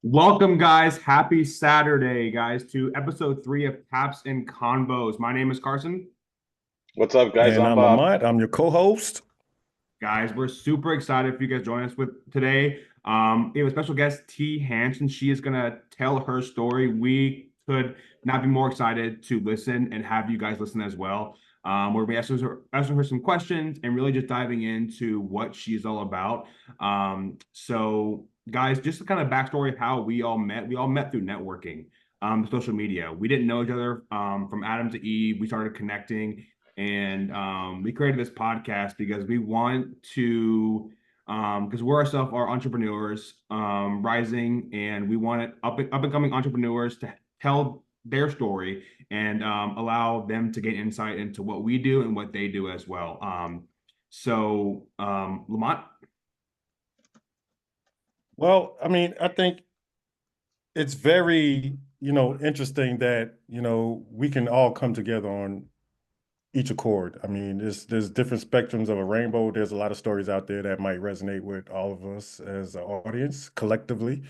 Welcome, guys. Happy Saturday, guys, to episode 3 of Taps and Convos. My name is Carson. What's up, guys? And I'm I'm Bob. Lamont. I'm your co-host. Guys, we're super excited for you guys joining us with today. We have a special guest, Tee Hansen. She is gonna tell her story. We could not be more excited to listen and have you guys listen as well. We're gonna be asking her some questions and really just diving into what she's all about. Guys, just the kind of backstory of how we all met. We all met through networking, social media. We didn't know each other from Adam to Eve. We started connecting and we created this podcast because we want to because we're ourselves are entrepreneurs rising, and we want up and coming entrepreneurs to tell their story and allow them to gain insight into what we do and what they do as well. Lamont. Well, I think it's very, interesting that, we can all come together on each accord. I mean, there's different spectrums of a rainbow. There's a lot of stories out there that might resonate with all of us as an audience collectively.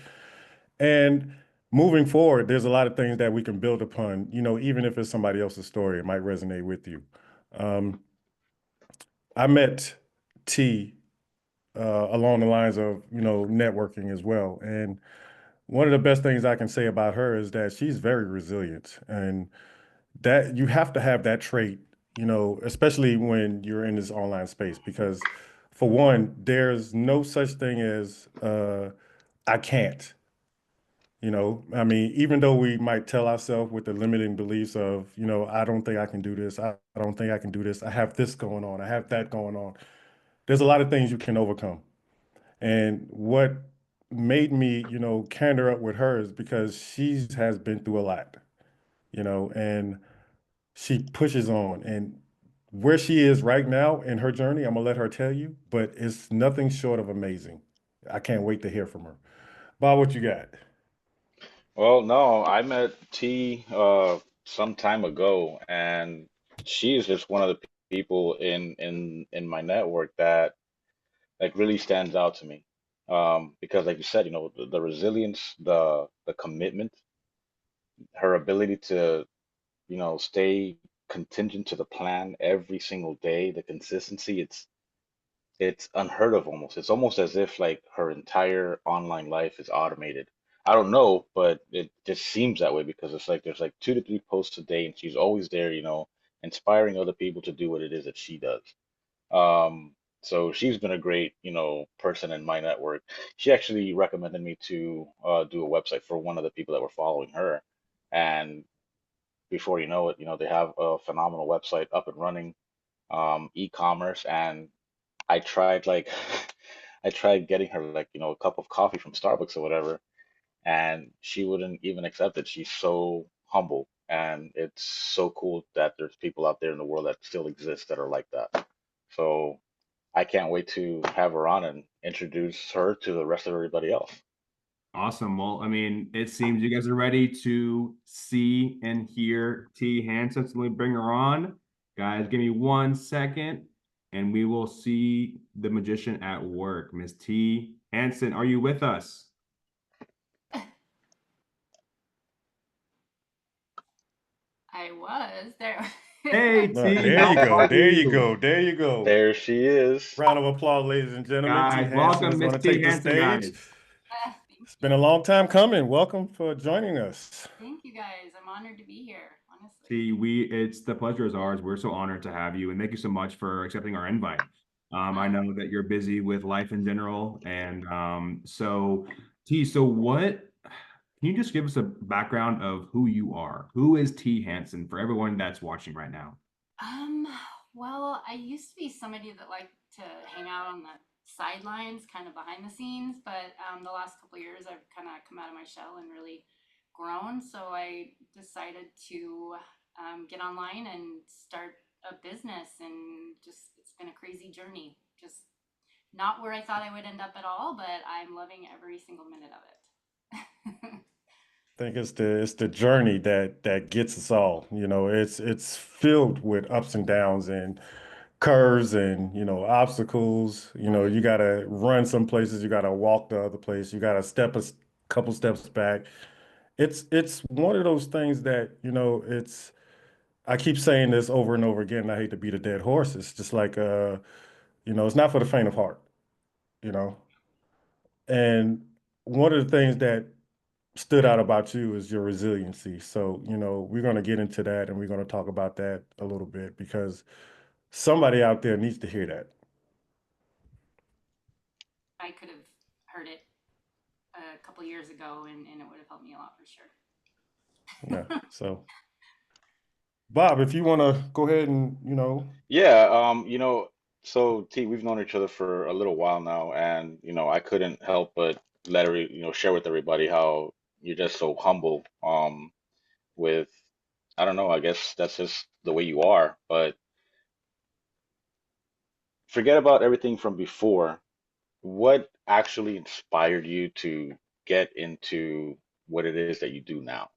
And moving forward, there's a lot of things that we can build upon, even if it's somebody else's story, it might resonate with you. Um, I met T along the lines of, networking as well. And one of the best things I can say about her is that she's very resilient, and that you have to have that trait, especially when you're in this online space, because for one, there's no such thing as I can't. I mean, even though we might tell ourselves with the limiting beliefs of, I don't think I can do this. I don't think I can do this. I have this going on. I have that going on. There's a lot of things you can overcome. And what made me, candor up with her is because she has been through a lot, and she pushes on. And where she is right now in her journey, I'm gonna let her tell you, but it's nothing short of amazing. I can't wait to hear from her. Bob, what you got? Well, no, I met T some time ago, and she is just one of the people in my network that like really stands out to me. Because like you said, the resilience, the commitment, her ability to, stay contingent to the plan every single day, the consistency, it's unheard of almost. It's almost as if like her entire online life is automated. I don't know, but it just seems that way because it's like there's like 2 to 3 posts a day, and she's always there, inspiring other people to do what it is that she does. So she's been a great, person in my network. She actually recommended me to do a website for one of the people that were following her, and before you know it, they have a phenomenal website up and running, e-commerce, and I tried like I tried getting her like, a cup of coffee from Starbucks or whatever, and she wouldn't even accept it. She's so humble, and it's so cool that there's people out there in the world that still exist that are like that. So I can't wait to have her on and introduce her to the rest of everybody else. Awesome. Well, I mean, it seems you guys are ready to see and hear Tee Hansen. So let me bring her on. Guys, give me 1 second and we will see the magician at work. Miss Tee Hansen, are you with us? I was there. Hey, T, There how you go. are There you you? go. There you go. There she is. Round of applause, ladies and gentlemen. T. Guys, Hansen welcome is going Miss to Tee take the Hansen, stage. guys. Thank It's been you. a long time coming. Welcome for joining us. Thank you guys. I'm honored to be here, honestly. T, it's the pleasure is ours. We're so honored to have you, and thank you so much for accepting our invite. I Ah, know that you're busy with life in general, and T, so what? Can you just give us a background of who you are? Who is Tee Hansen for everyone that's watching right now? um, well, I used to be somebody that liked to hang out on the sidelines, kind of behind the scenes, but the last couple of years I've kind of come out of my shell and really grown. So I decided to get online and start a business, and just it's been a crazy journey. Just not where I thought I would end up at all, but I'm loving every single minute of it. I think it's the journey that gets us all. It's filled with ups and downs and curves and obstacles. You gotta run some places, you gotta walk the other place, you gotta couple steps back. It's one of those things that, it's I keep saying this over and over again. I hate to beat a dead horse. It's just like it's not for the faint of heart, you know. And one of the things that stood out about you is your resiliency. So, we're going to get into that and we're going to talk about that a little bit because somebody out there needs to hear that. I could have heard it a couple years ago, and it would have helped me a lot for sure. Yeah. So, Bob, if you want to go ahead and, Yeah, so T, we've known each other for a little while now, and I couldn't help but share with everybody how you're just so humble, with, I don't know, I guess that's just the way you are, but forget about everything from before. What actually inspired you to get into what it is that you do now?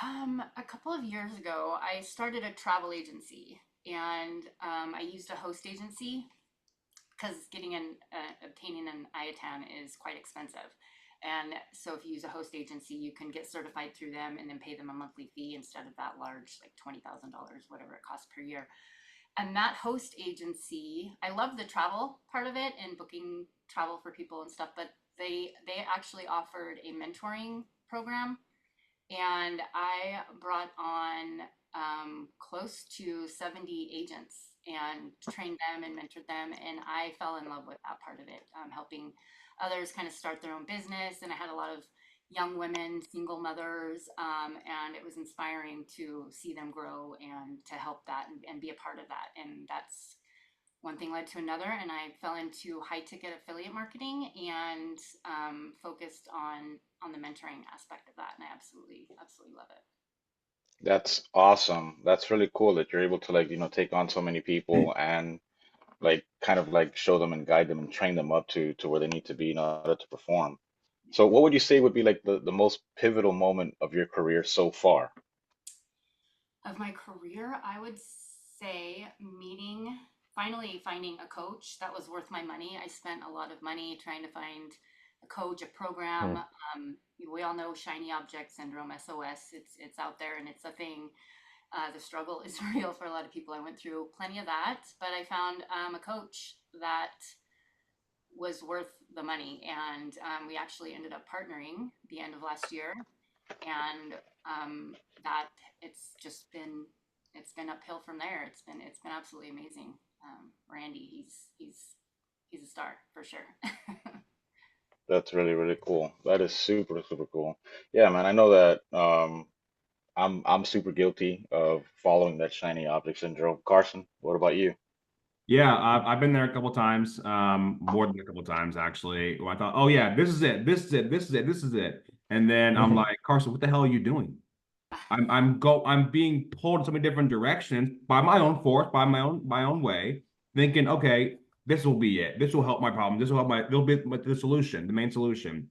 A couple of years ago, I started a travel agency, and I used a host agency because obtaining an IATAN is quite expensive. And so if you use a host agency, you can get certified through them and then pay them a monthly fee instead of that large, like $20,000, whatever it costs per year. And that host agency, I love the travel part of it and booking travel for people and stuff, but they actually offered a mentoring program, and I brought on close to 70 agents and trained them and mentored them. And I fell in love with that part of it, helping others kind of start their own business. And I had a lot of young women, single mothers, and it was inspiring to see them grow and to help that and be a part of that. And that's one thing led to another, and I fell into high ticket affiliate marketing and focused on the mentoring aspect of that, and I absolutely love it. That's awesome. That's really cool that you're able to, like, take on so many people and like kind of like show them and guide them and train them up to where they need to be in order to perform. So what would you say would be like the most pivotal moment of your career so far? Of my career, I would say finally finding a coach that was worth my money. I spent a lot of money trying to find a coach, a program. Hmm. We all know shiny object syndrome, SOS. It's out there and it's a thing. The struggle is real for a lot of people. I went through plenty of that, but I found a coach that was worth the money, and we actually ended up partnering the end of last year, and that it's been uphill from there. It's been absolutely amazing. Randy, he's a star for sure. That's really, really cool. That is super, super cool. Yeah, man, I know that I'm super guilty of following that shiny object syndrome. Carson, what about you? Yeah, I've been there a couple times, more than a couple times actually. Where I thought, oh yeah, this is it, this is it, this is it, this is it, and then I'm Hmm. like, Carson, what the hell are you doing? I'm being pulled in so many different directions by my own force, by my own way, thinking, okay, this will be it. This will help my problem. This will help my This will be the solution, the main solution.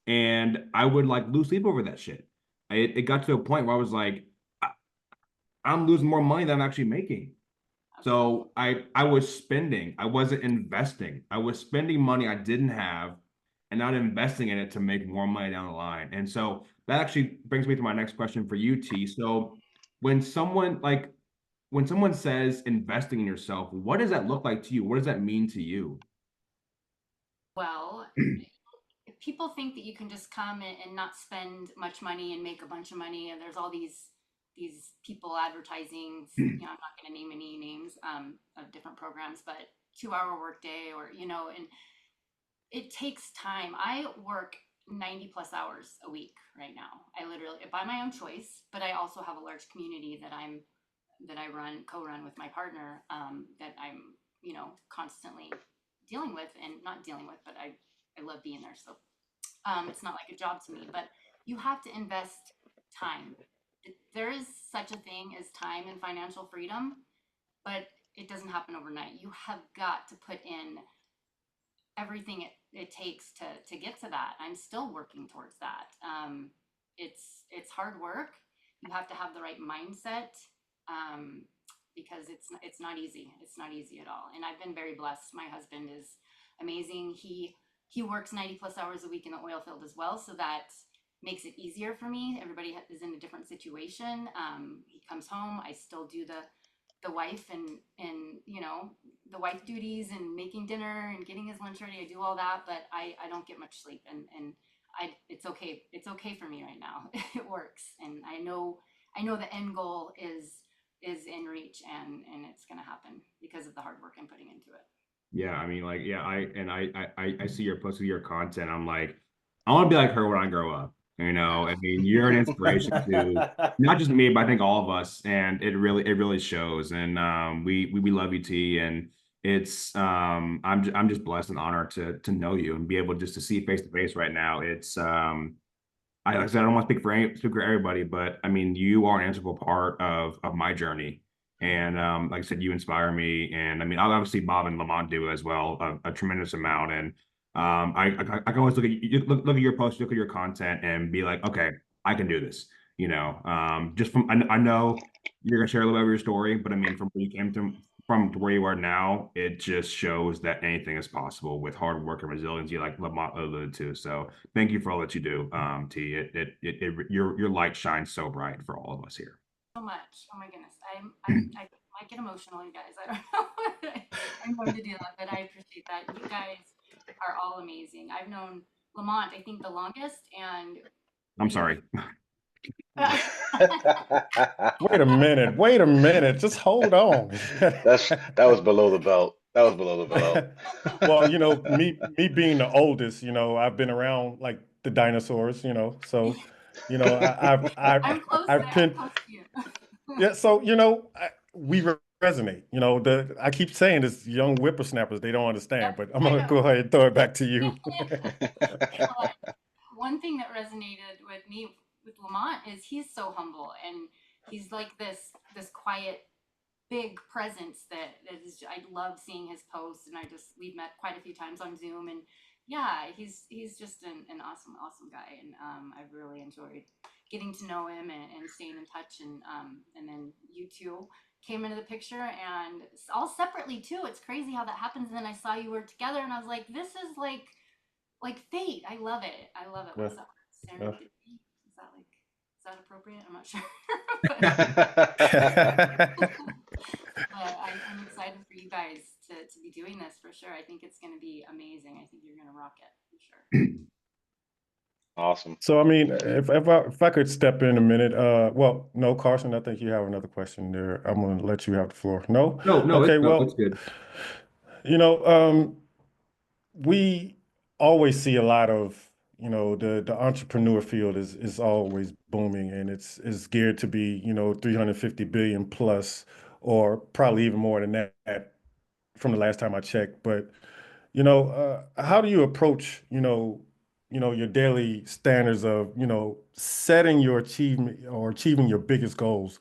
And I would like lose sleep over that shit. It got to a point where I was like, I, I'm losing more money than I'm actually making. Absolutely. So I was spending, I wasn't investing. I was spending money I didn't have and not investing in it to make more money down the line. And so that actually brings me to my next question for you, T. So when someone like when someone says investing in yourself, what does that look like to you? What does that mean to you? Well, if people think that you can just come and not spend much money and make a bunch of money, and there's all these people advertising, I'm not going to name any names of different programs, but 2 hour workday, or and it takes time. I work 90 plus hours a week right now. I literally, by my own choice, but I also have a large community that I co-run with my partner, that I'm constantly dealing with, and not dealing with, but I love being there. So it's not like a job to me, but you have to invest time. There is such a thing as time and financial freedom, but it doesn't happen overnight. You have got to put in everything it takes to get to that. I'm still working towards that. It's hard work. You have to have the right mindset, um, because it's not easy. It's not easy at all. And I've been very blessed. My husband is amazing. He he works 90 plus hours a week in the oil field as well. So that makes it easier for me. Everybody is in a different situation. He comes home. I still do the wife and the wife duties and making dinner and getting his lunch ready. I do all that, but I don't get much sleep, and it's okay. It's okay for me right now. It works, and I know the end goal is in reach, and it's gonna happen because of the hard work I'm putting into it. Yeah, I mean, like, yeah, I see your post with your content. I'm like, I want to be like her when I grow up. I mean, you're an inspiration to not just me, but I think all of us, and it really shows. And we love you, T, and I'm just blessed and honored to know you and be able just to see face to face right now. It's like I said, I don't want to speak for everybody, but I mean, you are an integral part of my journey. And like I said, you inspire me. And I mean, obviously Bob and Lamont do as well, a tremendous amount. And I can always look at look at your posts, look at your content, and be like, okay, I can do this. Just from I know you're gonna share a little bit of your story, but I mean, from where you came to where you are now, it just shows that anything is possible with hard work and resiliency, like Lamont alluded to. So thank you for all that you do, T. Your light shines so bright for all of us here. So much. Oh my goodness. I might get emotional, you guys. I don't know. I'm going to do that, but I appreciate that. You guys are all amazing. I've known Lamont, I think, the longest, and I'm sorry. Wait a minute. Wait a minute. Just hold on. That was below the belt. That was below the belt. Well, me being the oldest, I've been around like the dinosaurs, so, I'm close I've there. I'm been, close to you. yeah, so, we resonate, I keep saying this young whippersnappers, they don't understand, Yep, but I'm I gonna know. go ahead and throw it back to you. Well, one thing that resonated with me with Lamont is he's so humble, and he's like this quiet big presence that is, I love seeing his posts, and we've met quite a few times on Zoom, and yeah, he's just an awesome guy, and I've really enjoyed getting to know him and staying in touch, and then you two came into the picture, and all separately too. It's crazy how that happens, and then I saw you were together, and I was like, this is like fate. I love it. I love it. Yeah, What's that? yeah. Serendipity? Is that appropriate? I'm not sure. But I'm excited for you guys to be doing this for sure. I think it's going to be amazing. I think you're going to rock it for sure. Awesome. So, I mean, if I could step in a minute, well, no, Carson, I think you have another question there. I'm gonna let you have the floor. No? No, Okay, it's well, good. you know, um, we always see a lot of, the entrepreneur field is always booming, and it's geared to be, 350 billion plus, or probably even more than that from the last time I checked. But how do you approach, your daily standards of, setting your achievement or achieving your biggest goals?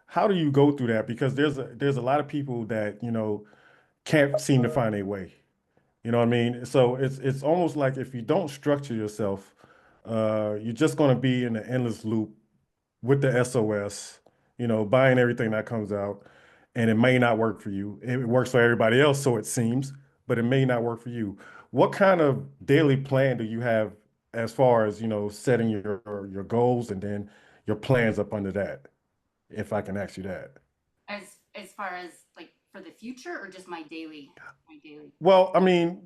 How do you go through that? Because there's a lot of people that, can't seem to find a way. You know what I mean? So it's almost like if you don't structure yourself, you're just going to be in an endless loop with the SOS, buying everything that comes out, and it may not work for you. It works for everybody else, so it seems, but it may not work for you. What kind of daily plan do you have as far as, setting your goals and then your plans up under that, if I can ask you that? As far as like for the future, or just my daily. Well, I mean,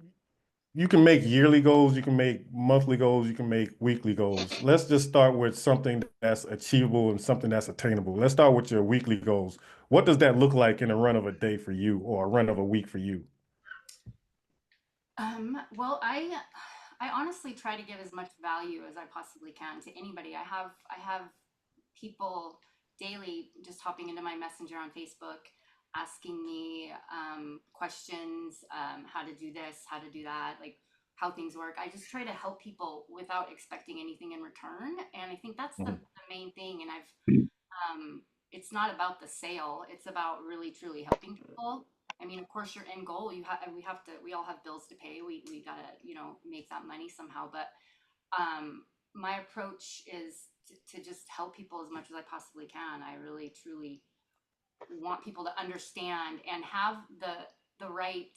you can make yearly goals, you can make monthly goals, you can make weekly goals. Let's just start with something that's achievable and something that's attainable. Let's start with your weekly goals. What does that look like in a run of a day for you or a run of a week for you? Well, I honestly try to give as much value as I possibly can to anybody. I have people daily just hopping into my messenger on Facebook, asking me questions, how to do this, how to do that, like how things work. I just try to help people without expecting anything in return, and I think that's the Mhm. main thing. And it's not about the sale; it's about really truly helping people. I mean, of course, your end goal, we all have bills to pay. We gotta, make that money somehow. But my approach is to just help people as much as I possibly can. I really truly want people to understand and have the right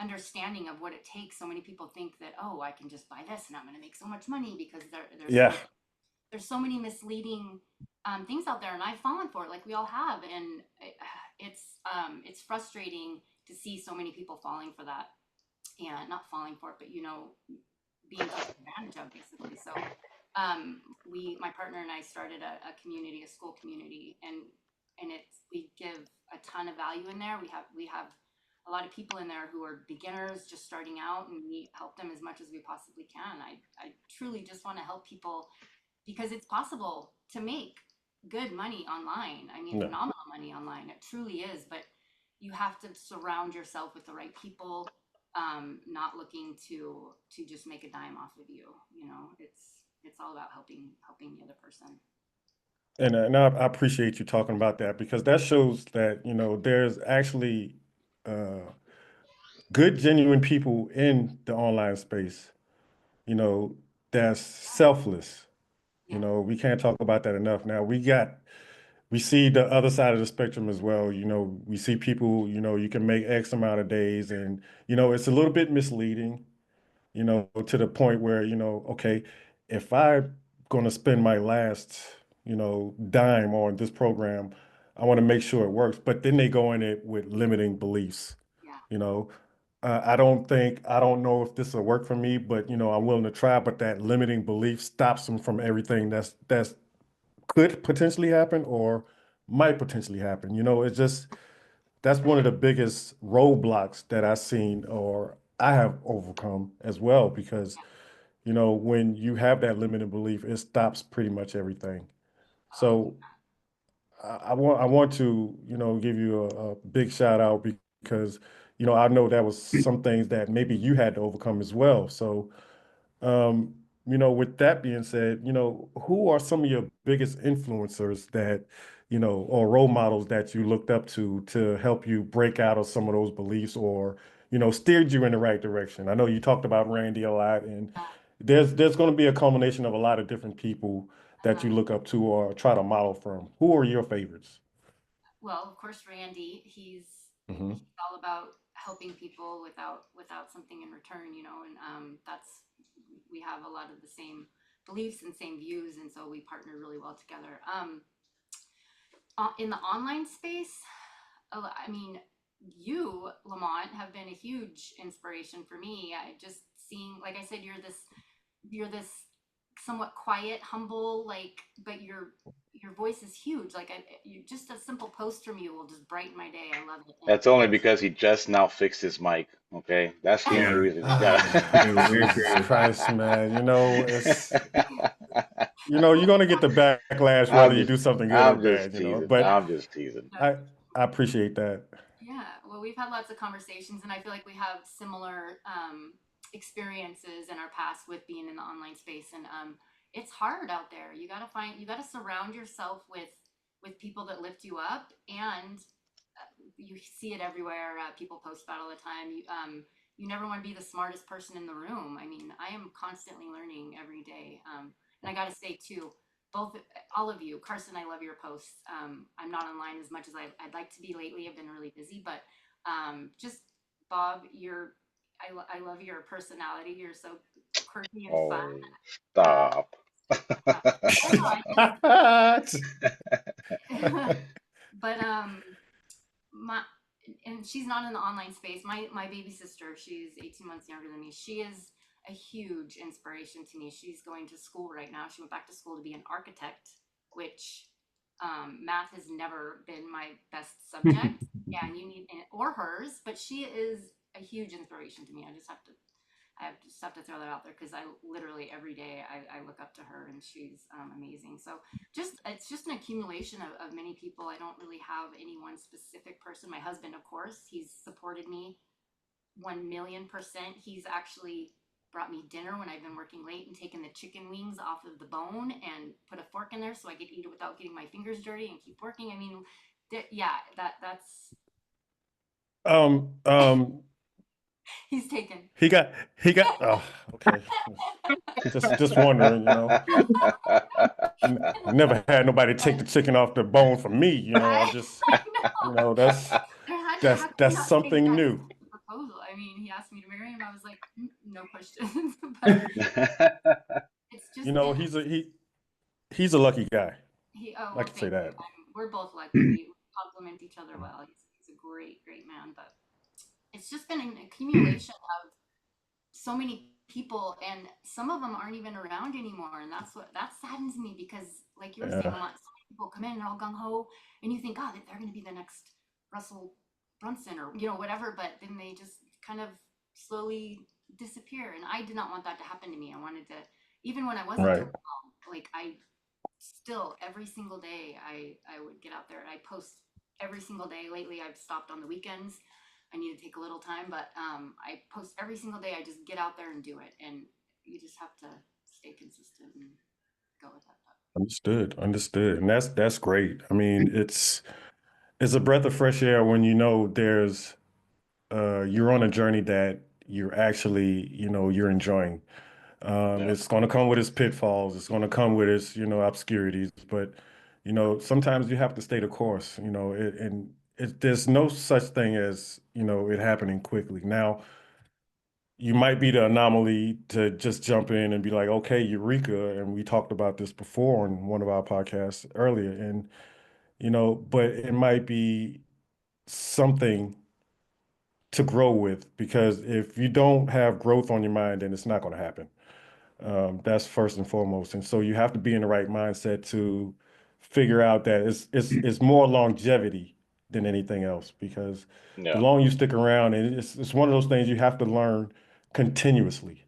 understanding of what it takes. So many people think that, oh, I can just buy this and I'm going to make so much money, because Yeah. there's so many misleading things out there, and I've fallen for it, like we all have, and it's frustrating to see so many people falling for that, and not falling for it, but being taken advantage of, basically. So my partner and I started a community, a school community, and we give a ton of value in there. We have a lot of people in there who are beginners just starting out, and we help them as much as we possibly can. I truly just want to help people, because it's possible to make good money online. I mean, phenomenal money online. It truly is, but you have to surround yourself with the right people, not looking to just make a dime off of you. It's all about helping the other person. And I appreciate you talking about that, because that shows that, there's actually good, genuine people in the online space, that's selfless. Yeah. We can't talk about that enough. Now we see the other side of the spectrum as well. We see people, you can make X amount of days, and, it's a little bit misleading, to the point where, okay, if I'm going to spend my last, dime on this program, I want to make sure it works. But then they go in it with limiting beliefs. Yeah. I don't know if this will work for me, but, I'm willing to try. But that limiting belief stops them from everything that's could potentially happen or might potentially happen. It's just, that's one of the biggest roadblocks that I've seen or I have overcome as well, because, when you have that limited belief, it stops pretty much everything. So I want to, give you a big shout out, because, I know that was some things that maybe you had to overcome as well. So, um, with that being said, who are some of your biggest influencers that, or role models that you looked up to help you break out of some of those beliefs, or, steered you in the right direction? I know you talked about Randy a lot, and there's going to be a culmination of a lot of different people that you look up to or try to model from. Who are your favorites? Well, of course, Randy. He's Hmm. all about helping people without something in return, and that's we have a lot of the same beliefs and same views, and so we partner really well together. In the online space, I mean, you, Lamont, have been a huge inspiration for me. I just seeing, like I said, you're this somewhat quiet, humble, but your voice is huge. You just a simple post from you will just brighten my day. I love it. That's only because he just now fixed his mic. Okay, that's the only Yeah. reason. You Yeah, we Jesus agree. Christ, man. It's, gotta. you're gonna get the backlash whether I'm you just, do something good or I'm just bad, teasing. but I'm just teasing. I I appreciate that. Yeah, well, we've had lots of conversations, and I feel like we have similar experiences in our past with being in the online space, and it's hard out there. You gotta surround yourself with people that lift you up, and you see it everywhere. People post about it all the time. You never want to be the smartest person in the room. I mean, I am constantly learning every day, and I gotta say too, both all of you, Carson, I love your posts. I'm not online as much as I'd like to be lately. I've been really busy, but just Bob, I love your personality. You're so quirky and fun. Oh, Uh, stop. I know. But my and she's not in the online space. My baby sister, she's 18 months younger than me. She is a huge inspiration to me. She's going to school right now. She went back to school to be an architect, which math has never been my best subject. Yeah, and you need or hers, but she is a huge inspiration to me. I just have to throw that out there, because I literally every day I look up to her, and she's amazing. So it's just an accumulation of many people. I don't really have any one specific person. My husband, of course, he's supported me 1,000,000%. He's actually brought me dinner when I've been working late, and taken the chicken wings off of the bone and put a fork in there so I could eat it without getting my fingers dirty and keep working. I mean, yeah, that's Um, um, he's taken. he got. Oh, okay. Just wondering, never had nobody take the chicken off the bone from me. I just, I know. that's How that's can you that's not say something yes new. to the proposal? I mean, he questions, but it's just You know, been he's a lucky guy. oh I well, can say thank you. that. We're both lucky. We complement each other well. He's a great man, but it's just been an accumulation of so many people, and some of them aren't even around anymore, and that saddens me because, like you were saying, Yeah. so many people come in all gung ho, and you think, oh, they're going to be the next Russell Brunson or whatever, but then they just kind of slowly disappear, and I did not want that to happen to me. I wanted to, even when I wasn't Right. doing well, like I still every single day I would get out there and I post every single day. Lately I've stopped on the weekends. I need to take a little time, but I post every single day. I just get out there and do it, and you just have to stay consistent and go with that. Understood. And that's great. I mean, it's a breath of fresh air when you know you're on a journey that you're actually, you're enjoying. Yeah. It's going to come with its pitfalls. It's going to come with its, obscurities. But, sometimes you have to stay the course, there's no such thing as, it happening quickly. Now, you might be the anomaly to just jump in and be like, okay, Eureka. And we talked about this before on one of our podcasts earlier. And, but it might be something to grow with, because if you don't have growth on your mind, then it's not going to happen. That's first and foremost. And so you have to be in the right mindset to figure out that it's more longevity than anything else, because the Yeah. longer you stick around, and it's one of those things you have to learn continuously.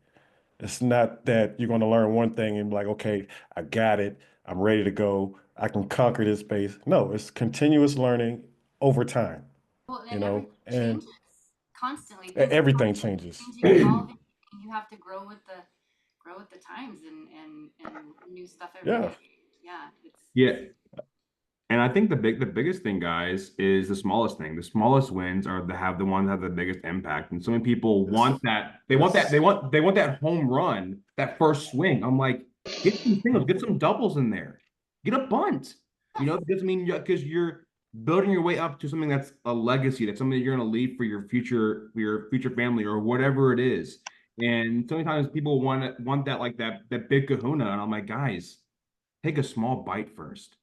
It's not that you're going to learn one thing and be like, okay, I got it. I'm ready to go. I can conquer this space. No, it's continuous learning over time, Well, and everything and changes constantly. Things are everything constantly changes. changing, evolving, and you have to grow with the times and new stuff every Yeah. day. Yeah, it's Yeah. And I think the biggest thing, guys, is the smallest thing. The smallest wins are the ones that have the biggest impact. And so many people Yes. want that. Yes. They want that home run, that first swing. I'm like, get some singles, get some doubles in there, get a bunt. You know, because I mean, because you're building your way up to something that's a legacy, that's something that you're going to leave for your future family or whatever it is. And so many times people want that like that big kahuna, and I'm like, guys, take a small bite first,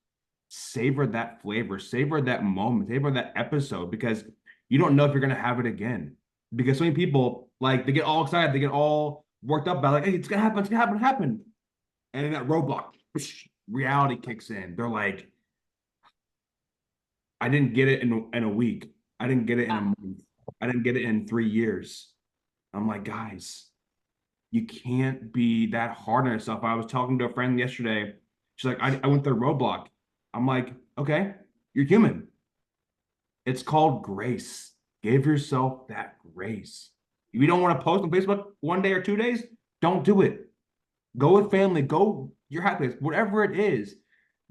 savor that flavor, savor that moment, savor that episode, because you don't know if you're gonna have it again. Because so many people, like, they get all excited, they get all worked up about, like, hey, it's gonna happen, it's gonna happen. And then that roadblock, reality kicks in. They're like, I didn't get it in a week. I didn't get it in a month. I didn't get it in 3 years. I'm like, guys, you can't be that hard on yourself. I was talking to a friend yesterday. She's like, I went through a roadblock. I'm like, okay, you're human. It's called grace. Give yourself that grace. If you don't want to post on Facebook 1 day or 2 days, don't do it. Go with family, go your happiness, whatever it is.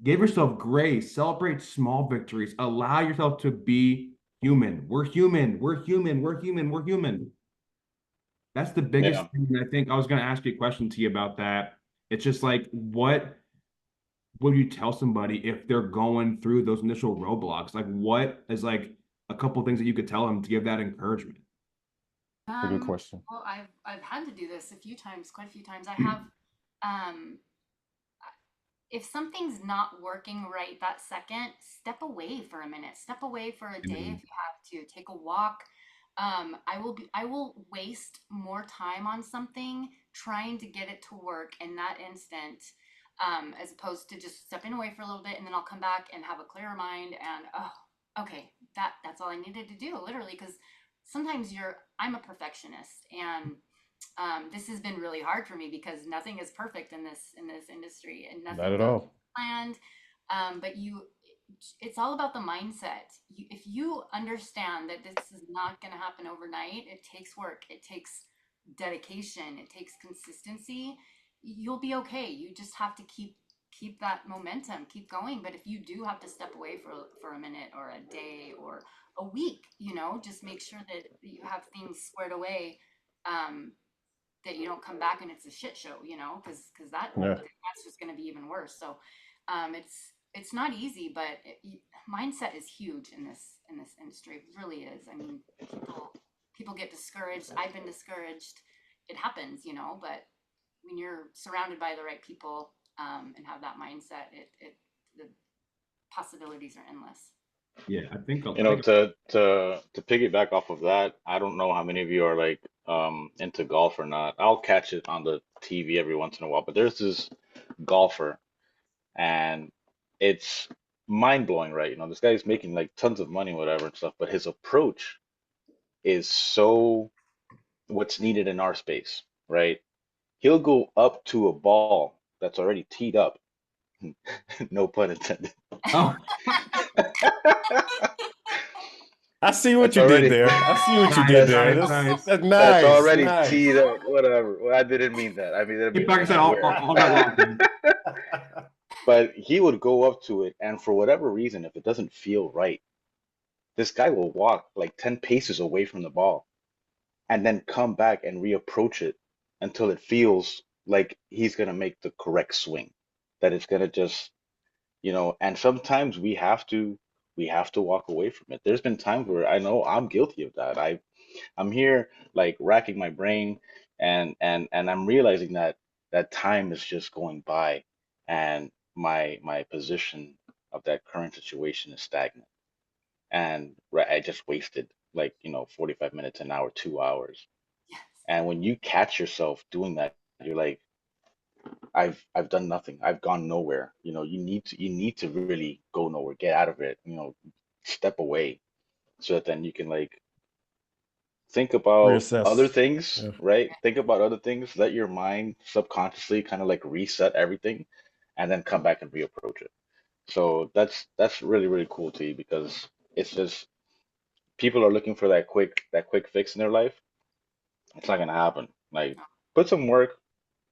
Give yourself grace. Celebrate small victories. Allow yourself to be human. We're human. We're human. We're human. We're human. That's the biggest Yeah. thing. I think I was going to ask you a question to you about that. It's just like, what would you tell somebody if they're going through those initial roadblocks? Like, what is like a couple things that you could tell them to give that encouragement? A good question. well, I've had to do this a few times, quite a few times. I have um if something's not working right that second, step away for a minute. Step away for a day if you have to. Take a walk. I will waste more time on something trying to get it to work in that instant, as opposed to just stepping away for a little bit and then I'll come back and have a clearer mind and oh, okay, that's all I needed to do, literally, because sometimes I'm a perfectionist, and this has been really hard for me because nothing is perfect in this industry and Not nothing at goes all. planned. But it's all about the mindset. If you understand that this is not going to happen overnight, it takes work, it takes dedication, it takes consistency. You'll be okay. You just have to keep that momentum, keep going. But if you do have to step away for a minute or a day or a week, just make sure that you have things squared away. That you don't come back and it's a shit show, because Yeah. that's just going to be even worse. So it's not easy, but mindset is huge in this industry. It really is. I mean, people get discouraged. I've been discouraged, it happens, you know, but when you're surrounded by the right people, and have that mindset, the possibilities are endless. Yeah, You know, to piggyback off of that, I don't know how many of you are like into golf or not. I'll catch it on the TV every once in a while, but there's this golfer and it's mind blowing, right? You know, this guy's making like tons of money, whatever and stuff, but his approach is so what's needed in our space, right? He'll go up to a ball that's already teed up, no pun intended. oh, I see what That's you did already there. I see what you nice, did that's there. nice, That's nice. that's that's nice, already nice. teed up, whatever. Well, I didn't mean that. I mean, I Keep mean, like I I said, swear. all got wrong. But he would go up to it, and for whatever reason, if it doesn't feel right, this guy will walk like 10 paces away from the ball and then come back and reapproach it until it feels like he's gonna make the correct swing. That it's gonna just, you know, and sometimes we have to walk away from it. There's been times where I know I'm guilty of that. I'm here like racking my brain and I'm realizing that that time is just going by and my position of that current situation is stagnant and I just wasted like, you know, 45 minutes, an hour, 2 hours. Yes. And when you catch yourself doing that, you're like, I've done nothing. I've gone nowhere. You know, you need to really go nowhere, get out of it, you know, step away so that then you can like think about other Reassess. things, Yeah. right? Think about other things, let your mind subconsciously kind of like reset everything and then come back and reapproach it. So that's really, really cool to you because it's just people are looking for that quick fix in their life. It's not gonna happen. Like No. put some work,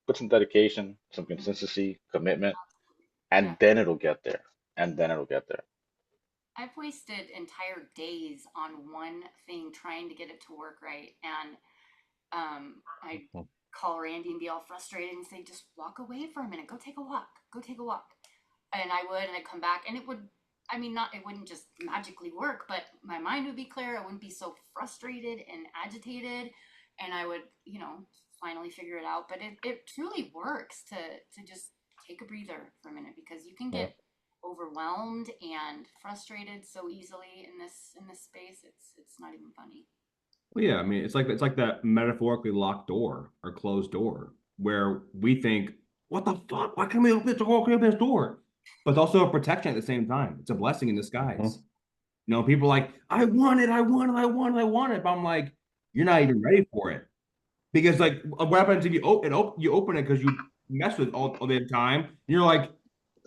put some dedication, some consistency, commitment, Yeah. and then it'll get there. And then it'll get there. I've wasted entire days on one thing trying to get it to work right. And I call Randy and be all frustrated and say, just walk away for a minute. Go take a walk. Go take a walk. And I would, and I'd come back, and it would. I mean, not it wouldn't just magically work, but my mind would be clear. I wouldn't be so frustrated and agitated, and I would, you know, finally figure it out. But it truly works to just take a breather for a minute because you can Yeah. get overwhelmed and frustrated so easily in this space. It's not even funny. Well, yeah, I mean, it's like that metaphorically locked door or closed door where we think, what the fuck? Why can't we open this door? Can we open this door? But it's also a protection at the same time. It's a blessing in disguise. Mhm. You know, people are like, I want it, I want it, I want it, I want it. But I'm like, you're not even ready for it. Because like what happens if you open it because you mess with it all the time, and you're like,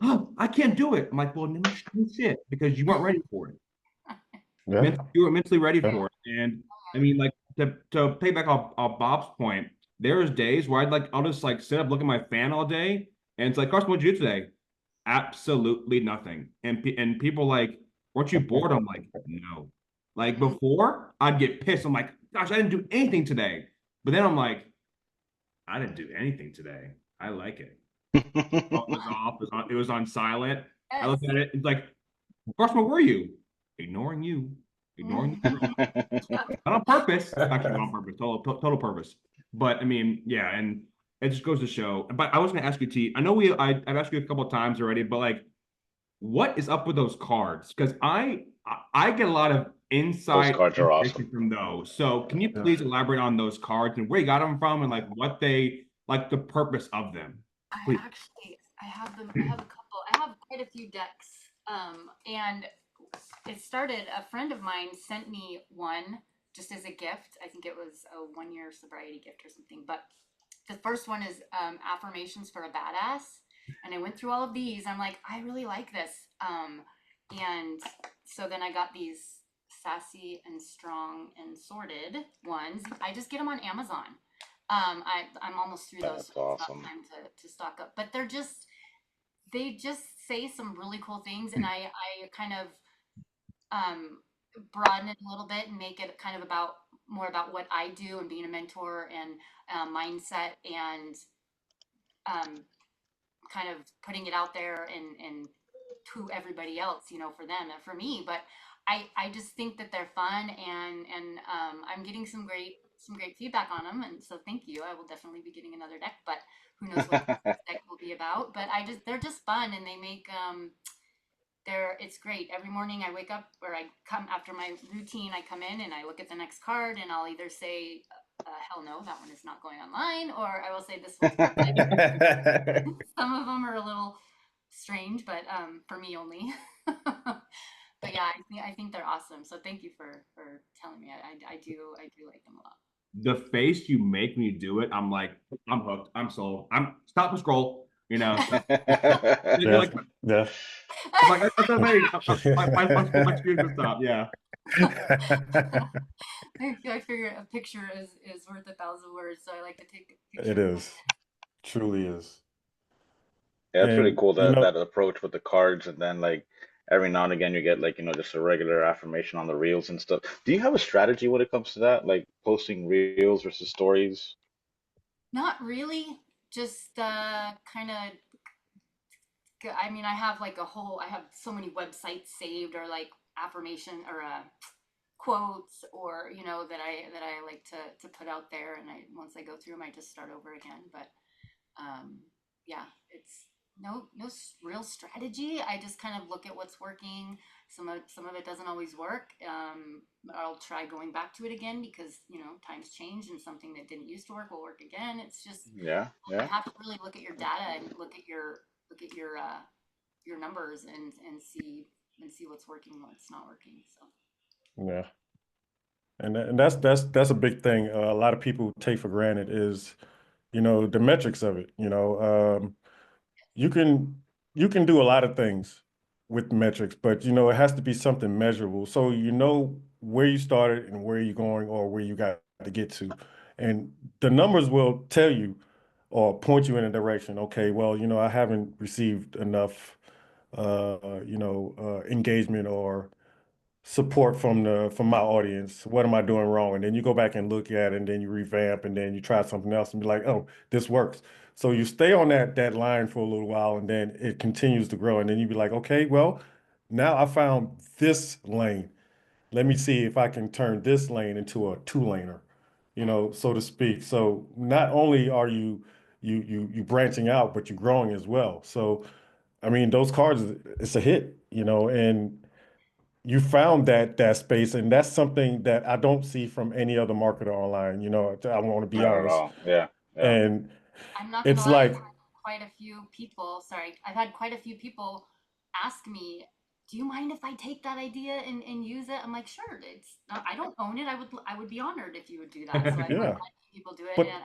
oh, I can't do it. I'm like, well, no shit, because you weren't ready for it. Yeah. You were mentally ready Yeah. for it. And I mean, like to pay back off Bob's point, there's days where I'll just like sit up, look at my fan all day, and it's like, Carson, what'd you do today? Absolutely nothing. And people like, weren't you bored? I'm like, no. Like before, I'd get pissed. I'm like, gosh, I didn't do anything today. But then I'm like, I didn't do anything today. I like it. Oh, it was off. It was on silent. I Yes. looked at it. It's like, Carson, where were you? Ignoring you. Ignoring you. Not on purpose. Actually, not on purpose. Total purpose. But I mean, yeah, and it just goes to show. But I was going to ask you, T. I know I've asked you a couple of times already, but like, what is up with those cards? Because I get a lot of Those inside cards are awesome. information from those. So can you Yeah. please elaborate on those cards and where you got them from and like what they like the purpose of them? Please. I have them. I have a couple. I have quite a few decks. And it started. A friend of mine sent me one just as a gift. I think it was a 1 year sobriety gift or something. But the first one is affirmations for a badass, and I went through all of these. I'm like, I really like this. And so then I got these sassy and strong and sorted ones. I just get them on Amazon. I'm almost through those, so That's it's not awesome. time to stock up. But they just say some really cool things, and I kind of um, broaden it a little bit and make it kind of about more about what I do and being a mentor and mindset and um, kind of putting it out there and to everybody else, you know, for them and for me. But I just think that they're fun and I'm getting some great some great feedback on them, and so thank you. I will definitely be getting another deck, but who knows what this deck will be about. But they're just fun, and they make it's great. Every morning I wake up, or I come after my routine, I come in and I look at the next card, and I'll either say, hell no, that one is not going online, or I will say this one's perfect. Some of them are a little strange, but for me only. But yeah, I think they're awesome. So thank you for telling me. I do like them a lot. The face you make when you do it, I'm like, I'm hooked. I'm sold. I'm stop and scroll. So you're Yeah, like, yeah. I'm like, there you go. My screen can stop. Yeah. I figure a picture is worth 1,000 words, so I like to take a It picture. is. Truly is. Yeah, it's really And cool you that know, that approach with the cards, and then like every now and again you get like just a regular affirmation on the reels and stuff. Do you have a strategy when it comes to that, like posting reels versus stories? Not really, just kind of. I mean, I have like I have so many websites saved, or like affirmation, or quotes, or that I like to put out there, and once I go through them, I just start over again. But um, yeah, it's no real strategy. I just kind of look at what's working. Some of it doesn't always work. I'll try going back to it again, because times change, and something that didn't used to work will work again. It's just, Yeah, you yeah. have to really look at your data, and look at your numbers, and see what's working and what's not working. So yeah. And that's a big thing. A lot of people take for granted is, the metrics of it. You can you can do a lot of things with metrics, but it has to be something measurable. So you know where you started and where you're going, or where you got to get to. And the numbers will tell you or point you in a direction. Okay, well, I haven't received enough engagement or support from my audience. What am I doing wrong? And then you go back and look at it, and then you revamp, and then you try something else and be like, oh, this works. So you stay on that line for a little while, and then it continues to grow. And then you be like, okay, well, now I found this lane. Let me see if I can turn this lane into a two-laner, so to speak. So not only are you branching out, but you're growing as well. So I mean, those cards, it's a hit, and you found that space, and that's something that I don't see from any other marketer online. I want to be Not at honest, all. Yeah, yeah. and I'm not gonna it's lie, like, quite a few people, sorry, I've had quite a few people ask me, do you mind if I take that idea and use it? I'm like, sure. I don't own it. I would be honored if you would do that. So I've yeah, had people do it, but and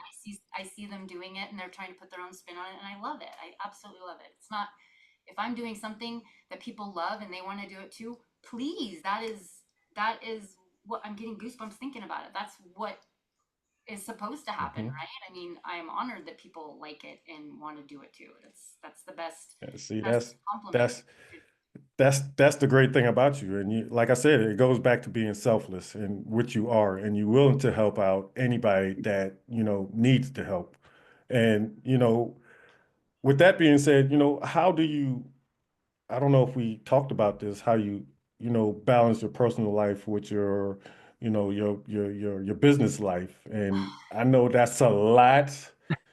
I see them doing it, and they're trying to put their own spin on it, and I love it. I absolutely love it. It's not, if I'm doing something that people love and they want to do it too, please, that is what I'm getting goosebumps thinking about it. That's what is supposed to happen, mhm. right? I mean, I am honored that people like it and want to do it too. That's the Yeah, see, best compliment. that's that's the great thing about you. And like I said, it goes back to being selfless and what you are, and you're willing to help out anybody that needs the help. And with that being said, how do you I don't know if we talked about this, how you balance your personal life with your business life. And I know that's a lot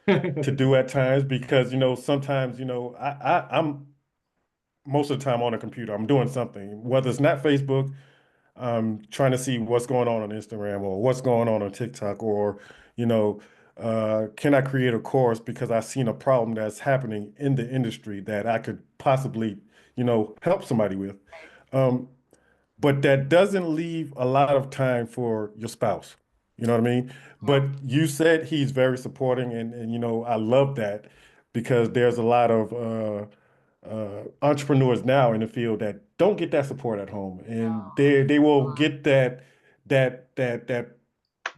to do at times, because, sometimes, I'm most of the time on a computer. I'm doing something, whether it's not Facebook, I'm trying to see what's going on Instagram, or what's going on TikTok, or, can I create a course because I've seen a problem that's happening in the industry that I could possibly, help somebody with. Um, but that doesn't leave a lot of time for your spouse. You know what I mean? Yeah. But you said he's very supporting, and I love that, because there's a lot of entrepreneurs now in the field that don't get that support at home, No. and they will get that that that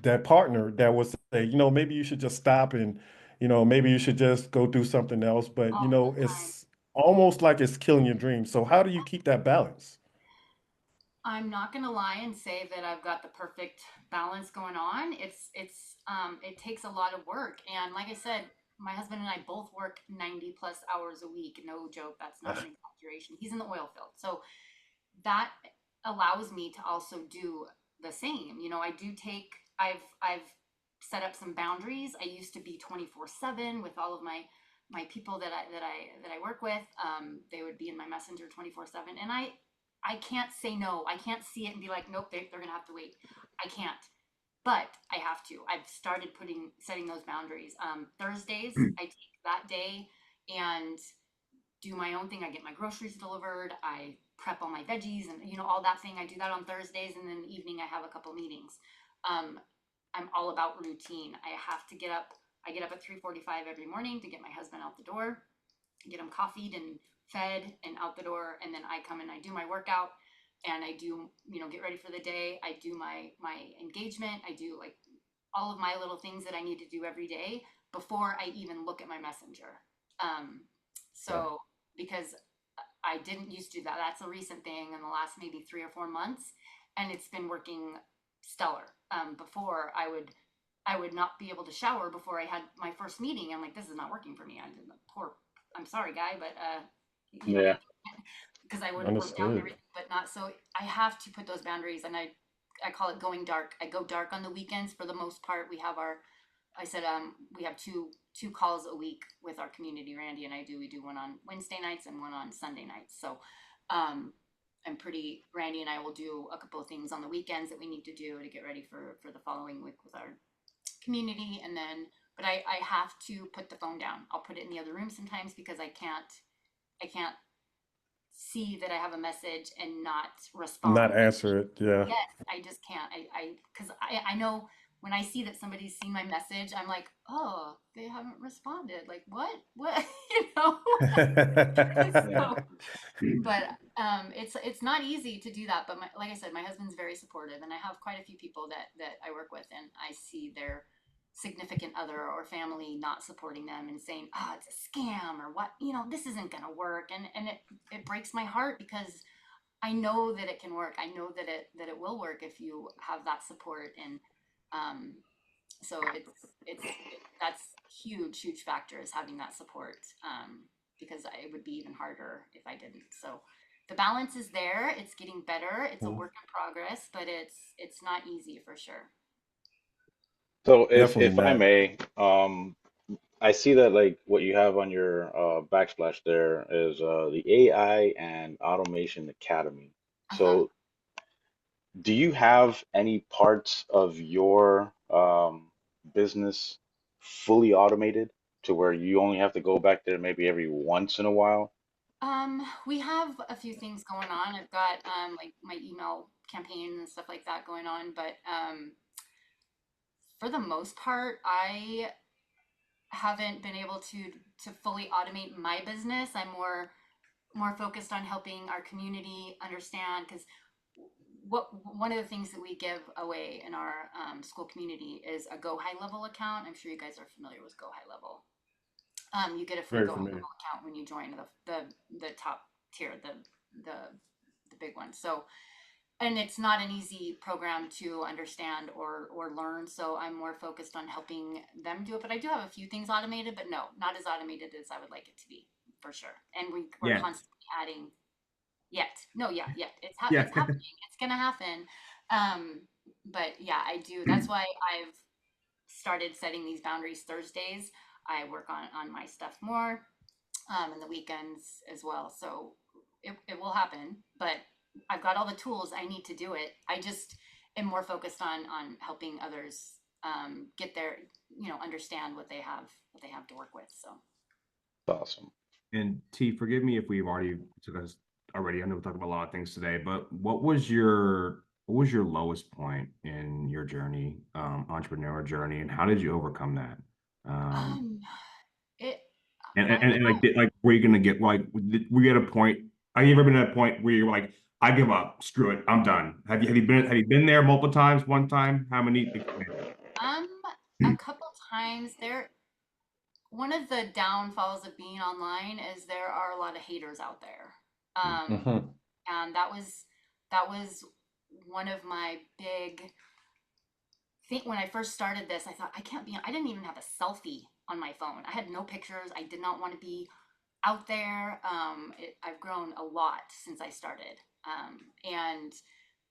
that partner that will say, maybe you should just stop, and maybe you should just go do something else. But All the time. it's almost like it's killing your dream. So how do you keep that balance? I'm not gonna lie and say that I've got the perfect balance going on. It takes a lot of work, and like I said, my husband and I both work 90 plus hours a week. No joke, that's not an exaggeration. He's in the oil field, so that allows me to also do the same. I do take I've set up some boundaries. I used to be 24/7 with all of my people that I work with. They would be in my messenger 24/7, and I can't say no. I can't see it and be like, nope, they're gonna have to wait. I can't, but I have to. I've started setting those boundaries. Thursdays, I take that day and do my own thing. I get my groceries delivered. I prep all my veggies and all that thing. I do that on Thursdays, and then in the evening I have a couple meetings. I'm all about routine. I have to get up. I get up at 3:45 every morning to get my husband out the door, get him coffeed and fed and out the door, and then I come and I do my workout, and I do get ready for the day. I do my engagement. I do like all of my little things that I need to do every day before I even look at my messenger. So because I didn't used to do that. That's a recent thing in the last maybe 3 or 4 months, and it's been working stellar. Before I would not be able to shower before I had my first meeting. I'm like, this is not working for me. I'm sorry, guy, but Yeah. because I would have worked out and Understood. everything, but not. So I have to put those boundaries, and I call it going dark. I go dark on the weekends for the most part. We have we have two calls a week with our community. Randy and I do. We do one on Wednesday nights and one on Sunday nights. So Randy and I will do a couple of things on the weekends that we need to do to get ready for the following week with our community. And then, but I have to put the phone down. I'll put it in the other room sometimes because I can't see that I have a message and not respond. Not answer it. Yeah. Yes, I just can't. Because I know when I see that somebody's seen my message, I'm like, oh, they haven't responded. Like, what? So, but it's not easy to do that. But like I said, my husband's very supportive, and I have quite a few people that I work with, and I see their significant other or family not supporting them and saying, oh, it's a scam or what, this isn't gonna work, and it breaks my heart because I know that it can work. I know that it will work if you have that support, and so that's huge factor is having that support, because it would be even harder if I didn't. So the balance is there. It's getting better. It's a work in progress, but it's not easy for sure. So Definitely if I not. may, I see that like what you have on your backsplash there is the AI and Automation Academy. Uh-huh. So do you have any parts of your business fully automated to where you only have to go back there maybe every once in a while? We have a few things going on. I've got like my email campaign and stuff like that going on, but for the most part, I haven't been able to fully automate my business. I'm more focused on helping our community understand, because one of the things that we give away in our school community is a Go High Level account. I'm sure you guys are familiar with Go High Level. You get a free Very Go High familiar. Level account when you join the top tier, the big one. So, and it's not an easy program to understand or learn. So I'm more focused on helping them do it. But I do have a few things automated, but no, not as automated as I would like it to be, for sure. And we're Yeah. constantly adding. Yet it's Yeah. it's happening. It's gonna happen. But yeah, I do. That's why I've started setting these boundaries Thursdays. I work on my stuff more, and the weekends as well. So it will happen, but I've got all the tools I need to do it. I just am more focused on helping others get their, understand what they have to work with. So Awesome. And T, forgive me if we've already took us already. I know we talked about a lot of things today, but what was your lowest point in your journey, entrepreneurial journey, and how did you overcome that? Um, um, it and like, were you gonna get like, were you at a point? Have you ever been at a point where you're like, I give up, screw it, I'm done? Have you been there multiple times? One time? How many? um a couple times there. One of the downfalls of being online is there are a lot of haters out there. Hmm. And that was one of my big think when I first started this. I thought, I didn't even have a selfie on my phone. I had no pictures. I did not want to be out there. I've grown a lot since I started. And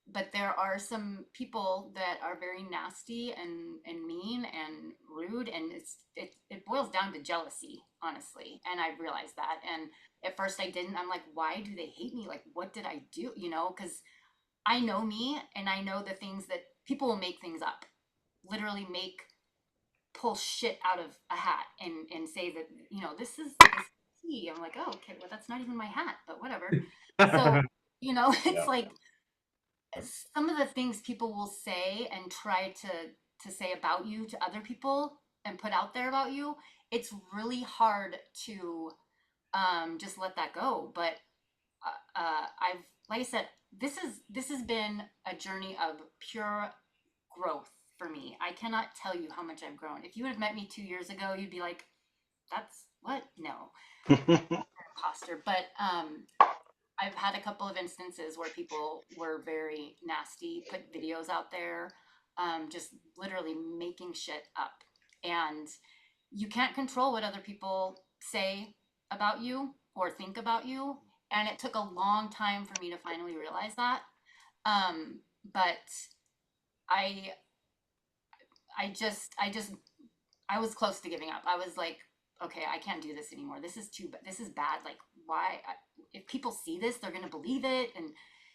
but there are some people that are very nasty and mean and rude, and it boils down to jealousy, honestly. And I realized that. And at first I didn't. I'm like, why do they hate me? Like, what did I do? You know, because I know me, and I know the things that people will make things up, literally pull shit out of a hat and say that, you know, this tea. I'm like, oh, okay, well, that's not even my hat, but whatever. So, you know, it's Yeah. like some of the things people will say and try to say about you to other people and put out there about you. It's really hard to just let that go. But I've, like I said, this has been a journey of pure growth for me. I cannot tell you how much I've grown. If you would have met me 2 years ago, you'd be like, "That's what? No, imposter." But I've had a couple of instances where people were very nasty, put videos out there, just literally making shit up. And you can't control what other people say about you or think about you. And it took a long time for me to finally realize that. But I, I was close to giving up. I was like, okay, I can't do this anymore. This is bad. Like, why? If people see this, they're going to believe it. And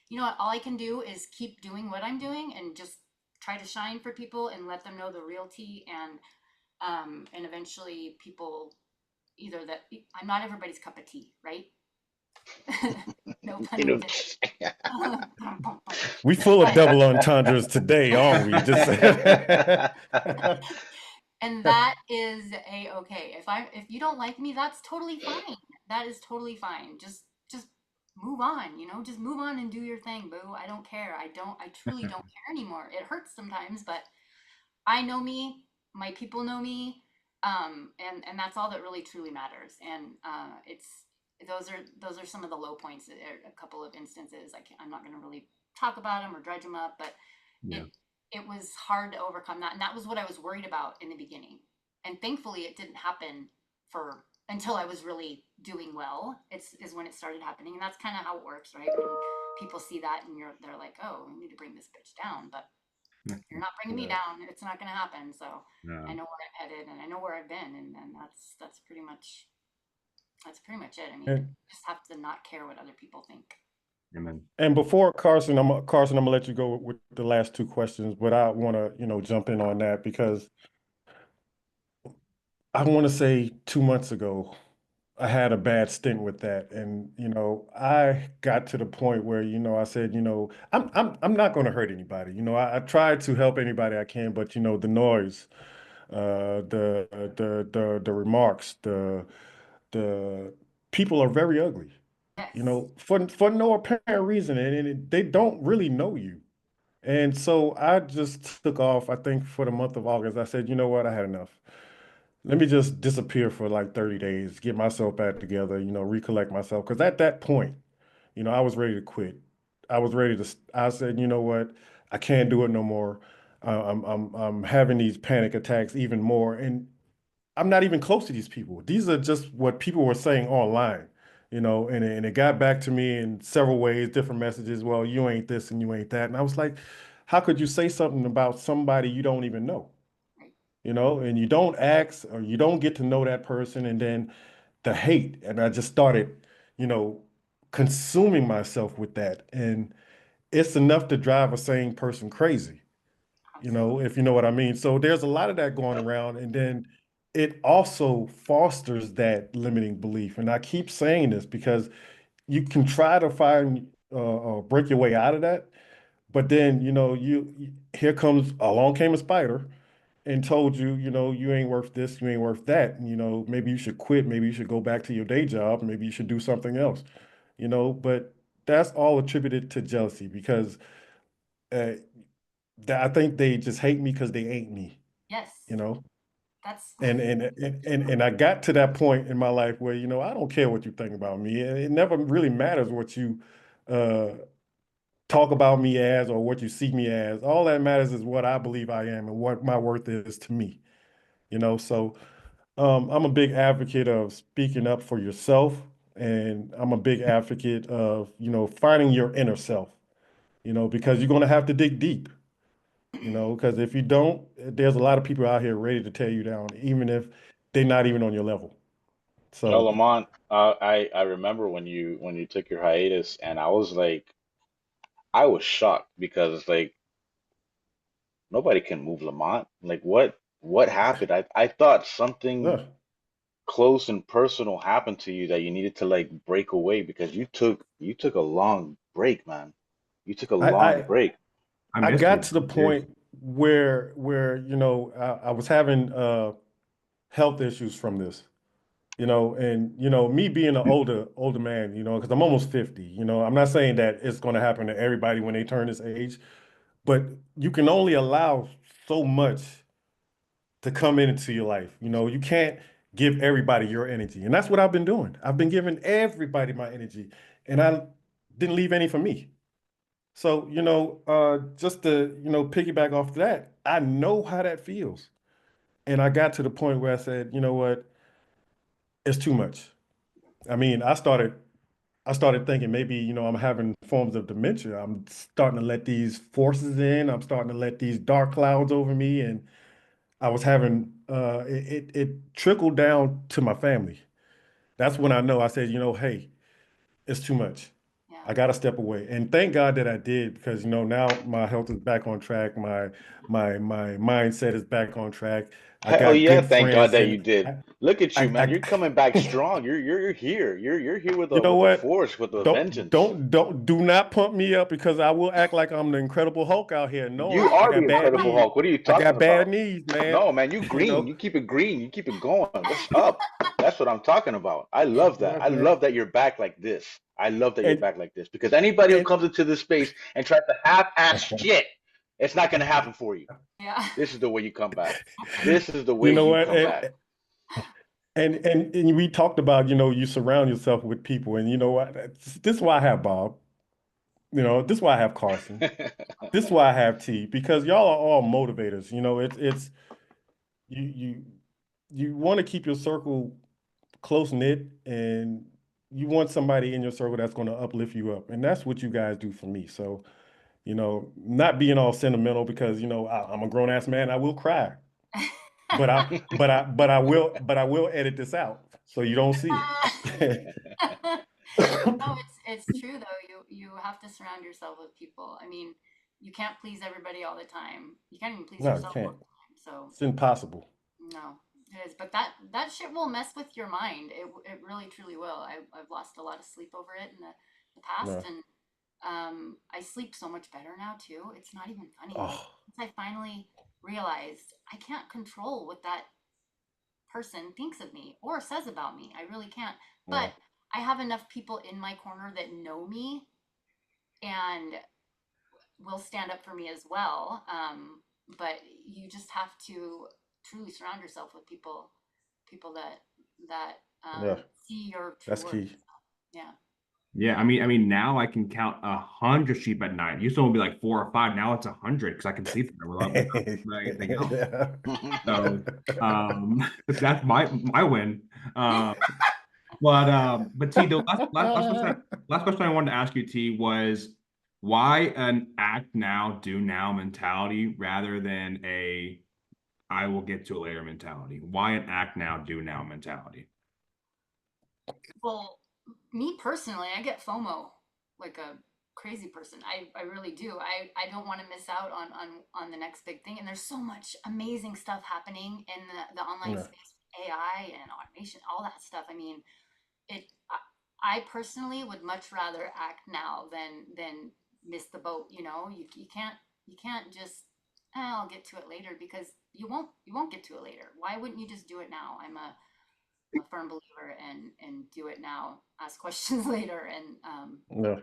you know what? All I can do is keep doing what I'm doing and just try to shine for people and let them know the realty. And eventually people either that I'm not everybody's cup of tea, right? No pun You know, intended. We full of But double entendres today, aren't we? Just and that is okay. If you don't like me, that's totally fine. That is totally fine. Just move on, you know, just move on and do your thing, boo. I don't care. I truly don't care anymore. It hurts sometimes, but I know me, my people know me, and that's all that really truly matters. And it's those are some of the low points. A couple of instances. I'm not going to really talk about them or dredge them up, but Yeah. it was hard to overcome that, and that was what I was worried about in the beginning. And thankfully, it didn't happen for until I was really doing well. Is when it started happening, and that's kind of how it works, right? When people see that, and they're like, oh, we need to bring this bitch down, but you're not bringing me Yeah. down. It's not going to happen. So Yeah. I know where I'm headed, and I know where I've been, and that's pretty much it. I mean, and, you just have to not care what other people think. Amen. and before Carson, I'm gonna let you go with the last two questions, but I want to, jump in on that because I want to say 2 months ago, I had a bad stint with that. And, I got to the point where, I said, I'm not going to hurt anybody. I try to help anybody I can, but, the noise, the remarks, the people are very ugly, Yes. for no apparent reason. And they don't really know you. And so I just took off, I think for the month of August. I said, you know what? I had enough. Let me just disappear for like 30 days, get myself back together, recollect myself. Because at that point, I was ready to quit. I said, you know what? I can't do it no more. I'm having these panic attacks even more. And I'm not even close to these people. These are just what people were saying online, and it got back to me in several ways, different messages. Well, you ain't this and you ain't that. And I was like, how could you say something about somebody you don't even know? And you don't ask or you don't get to know that person, and then the hate. And I just started, you know, consuming myself with that. And it's enough to drive a sane person crazy, if you know what I mean. So there's a lot of that going around. And then it also fosters that limiting belief. And I keep saying this because you can try to find break your way out of that. But then, here comes along came a spider and told you, you ain't worth this, you ain't worth that. And, maybe you should quit. Maybe you should go back to your day job. Maybe you should do something else, but that's all attributed to jealousy because uh, I think they just hate me because they ain't me, Yes. you know? That's And I got to that point in my life where, I don't care what you think about me. It never really matters what you uh, talk about me as or what you see me as. All that matters is what I believe I am and what my worth is to me, So I'm a big advocate of speaking up for yourself, and I'm a big advocate of, finding your inner self, because you're going to have to dig deep, because if you don't, there's a lot of people out here ready to tear you down, even if they're not even on your level. So, Lamont, I remember when you took your hiatus, and I was shocked because like nobody can move Lamont. Like what happened? I thought something yeah, close and personal happened to you that you needed to like break away because you took a long break, man. You took a I, long I, break. I I missed got you. to the Cheers. point where I was having health issues from this. And me being an older man, because I'm almost 50. I'm not saying that it's going to happen to everybody when they turn this age, but you can only allow so much to come into your life. You can't give everybody your energy, and that's what I've been doing. I've been giving everybody my energy, and I didn't leave any for me. So, just to, piggyback off that, I know how that feels. And I got to the point where I said, you know what, it's too much. I mean, I started thinking maybe, I'm having forms of dementia. I'm starting to let these forces in. I'm starting to let these dark clouds over me. And I was having it trickled down to my family. That's when I know I said, hey, it's too much. Yeah. I got to step away. And thank God that I did because, now my health is back on track. My mindset is back on track. I Hell got yeah, good thank God friends that you and did. Look at you, man. You're I coming back strong. You're here. You're here you know with a what? force, with a Don't vengeance. don't don't do not pump me up because I will act like I'm the Incredible Hulk out here, You knowing I are the got bad Incredible knees. Hulk. What are you I talking got bad about? knees, man. No, man, you You green. know, You keep it green. You keep it going. What's up? That's what I'm talking about. I love that. I man. love that you're back like this. I love that you're And back like this because anybody who and comes into this space and tries to half-ass shit, it's not going to happen for you. Yeah. This is the way you come back. This is the you way know you what? come back. And we talked about, you surround yourself with people, and you know what? This is why I have Bob. This is why I have Carson. This is why I have T, because y'all are all motivators. It's you you you want to keep your circle close knit, and you want somebody in your circle that's going to uplift you up, and that's what you guys do for me. So, not being all sentimental because I'm a grown ass man. I will cry, but I will edit this out so you don't see it. No, it's true though. You have to surround yourself with people. I mean, you can't please everybody all the time. You can't even please No, you yourself all can't. the time. So It's impossible. no, it is. But that shit will mess with your mind. It really truly will. I've lost a lot of sleep over it in the past, No. and I sleep so much better now too. It's not even funny. Like Oh, once I finally realized I can't control what that person thinks of me or says about me. I really can't. But no. I have enough people in my corner that know me and will stand up for me as well. But you just have to truly surround yourself with people that Yeah, see your true that's worth. key. Yeah. Yeah, I mean, now I can count 100 sheep at night. Used to only be like 4 or 5. Now it's 100 because I can see through it without anything else. Yeah. So that's my win. Um, but T, the last question I wanted to ask you, T, was why an act now, do now mentality rather than a I will get to it later mentality? Why an act now, do now mentality? Well, me personally, I get FOMO like a crazy person. I really do. I don't want to miss out on the next big thing. And there's so much amazing stuff happening in the online Yeah. space, AI and automation, all that stuff. I mean, it. I personally would much rather act now than miss the boat. You can't just I'll get to it later because you won't get to it later. Why wouldn't you just do it now? I'm a firm believer and do it now, ask questions later, and Yeah.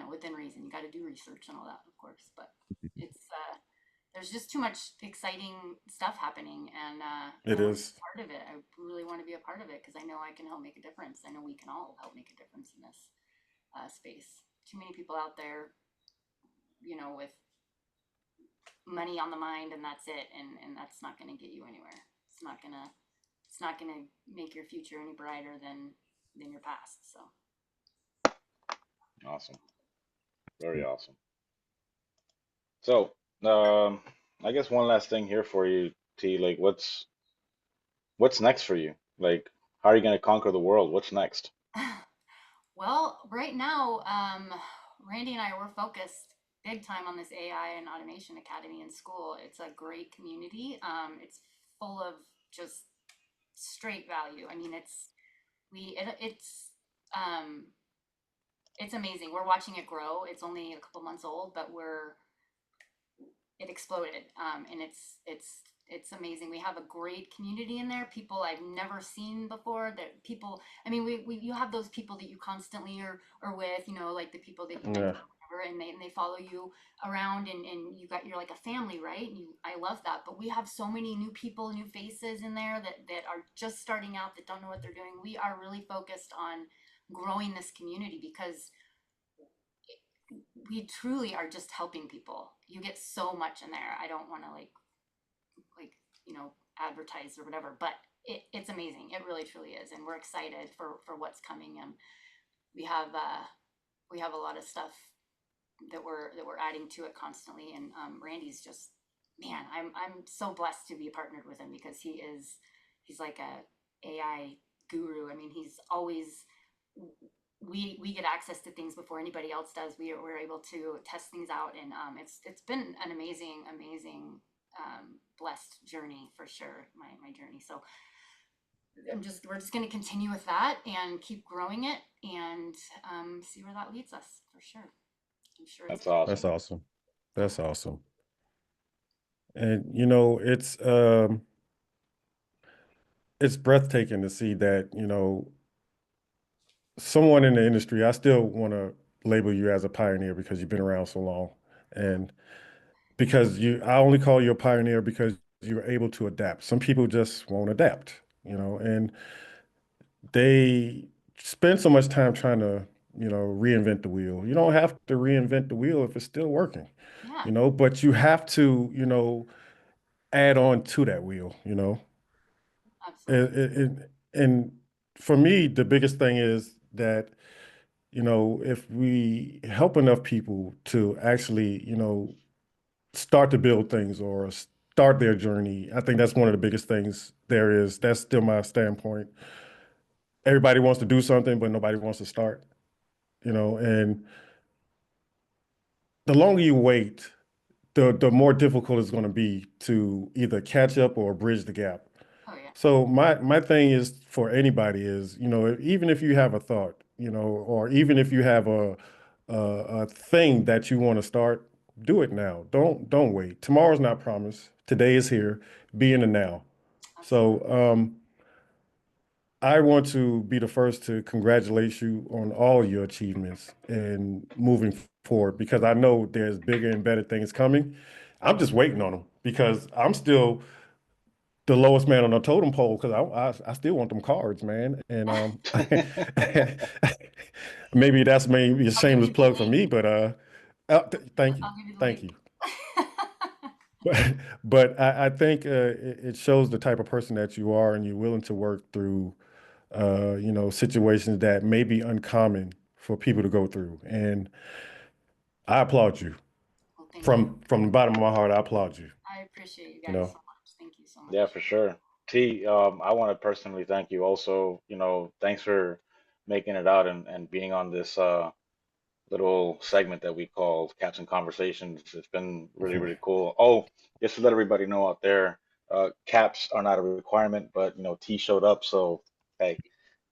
within reason. You got to do research and all that, of course, but it's there's just too much exciting stuff happening, and It I want to is. be a part of it. I really want to be a part of it because I know I can help make a difference. I know we can all help make a difference in this space. Too many people out there, with money on the mind, and that's it, and that's not going to get you anywhere. It's not gonna make your future any brighter than your past. So Awesome. Very awesome. So, I guess one last thing here for you, T. Like, what's next for you? Like, how are you gonna conquer the world? What's next? Well, right now, Randy and I we're focused big time on this AI and Automation Academy in school. It's a great community. It's full of just straight value. I mean, um, it's amazing. We're watching it grow. It's only a couple months old, but it exploded, and it's amazing. We have a great community in there, people I've never seen before. That people, I mean, we you have those people that you constantly are with, like the people that you Yeah. mentor, whatever, and they follow you around, and you're like a family, right? And I love that. But we have so many new people, new faces in there that are just starting out, that don't know what they're doing. We are really focused on growing this community because we truly are just helping people. You get so much in there. I don't want to like advertise or whatever, but it's amazing. It really truly is, and we're excited for what's coming. And we have we have a lot of stuff that we're adding to it constantly. And Randy's just, man, I'm so blessed to be partnered with him because he's like a AI guru. I mean, he's always, we get access to things before anybody else does. We're able to test things out, and it's been an amazing blessed journey for sure. My journey. So we're just going to continue with that and keep growing it, and see where that leads us for sure. I'm sure it's That's good. That's awesome. awesome. Yeah. That's awesome. And it's breathtaking to see that, someone in the industry. I still want to label you as a pioneer because you've been around so long. And I only call you a pioneer because you're able to adapt. Some people just won't adapt, and they spend so much time trying to, reinvent the wheel. You don't have to reinvent the wheel if it's still working, Yeah, but you have to, add on to that wheel, absolutely. and for me, the biggest thing is that, if we help enough people to actually, start to build things or start their journey, I think that's one of the biggest things there is. That's still my standpoint. Everybody wants to do something, but nobody wants to start, and the longer you wait, the more difficult it's going to be to either catch up or bridge the gap. Oh yeah. So my thing is for anybody is, even if you have a thought, or even if you have a thing that you want to start, do it now. Don't wait. Tomorrow's not promised. Today is here. Be in the now. Absolutely. So I want to be the first to congratulate you on all your achievements and moving forward because I know there's bigger and better things coming. I'm just waiting on them because I'm still the lowest man on the totem pole because I still want them cards, man. And maybe a I'll give shameless you the plug for link. me, but thank you, I'll give you the thank link. you. But I think it shows the type of person that you are, and you're willing to work through situations that may be uncommon for people to go through. And I applaud you Well, thank you. from the bottom of my heart. I applaud you. I appreciate you You guys know, so much. Thank you so Yeah, much. for sure. T, I want to personally thank you also. Thanks for making it out and being on this little segment that we call Caps and Conversations. It's been really, really cool. Oh, just to let everybody know out there, caps are not a requirement, but T showed up, so hey.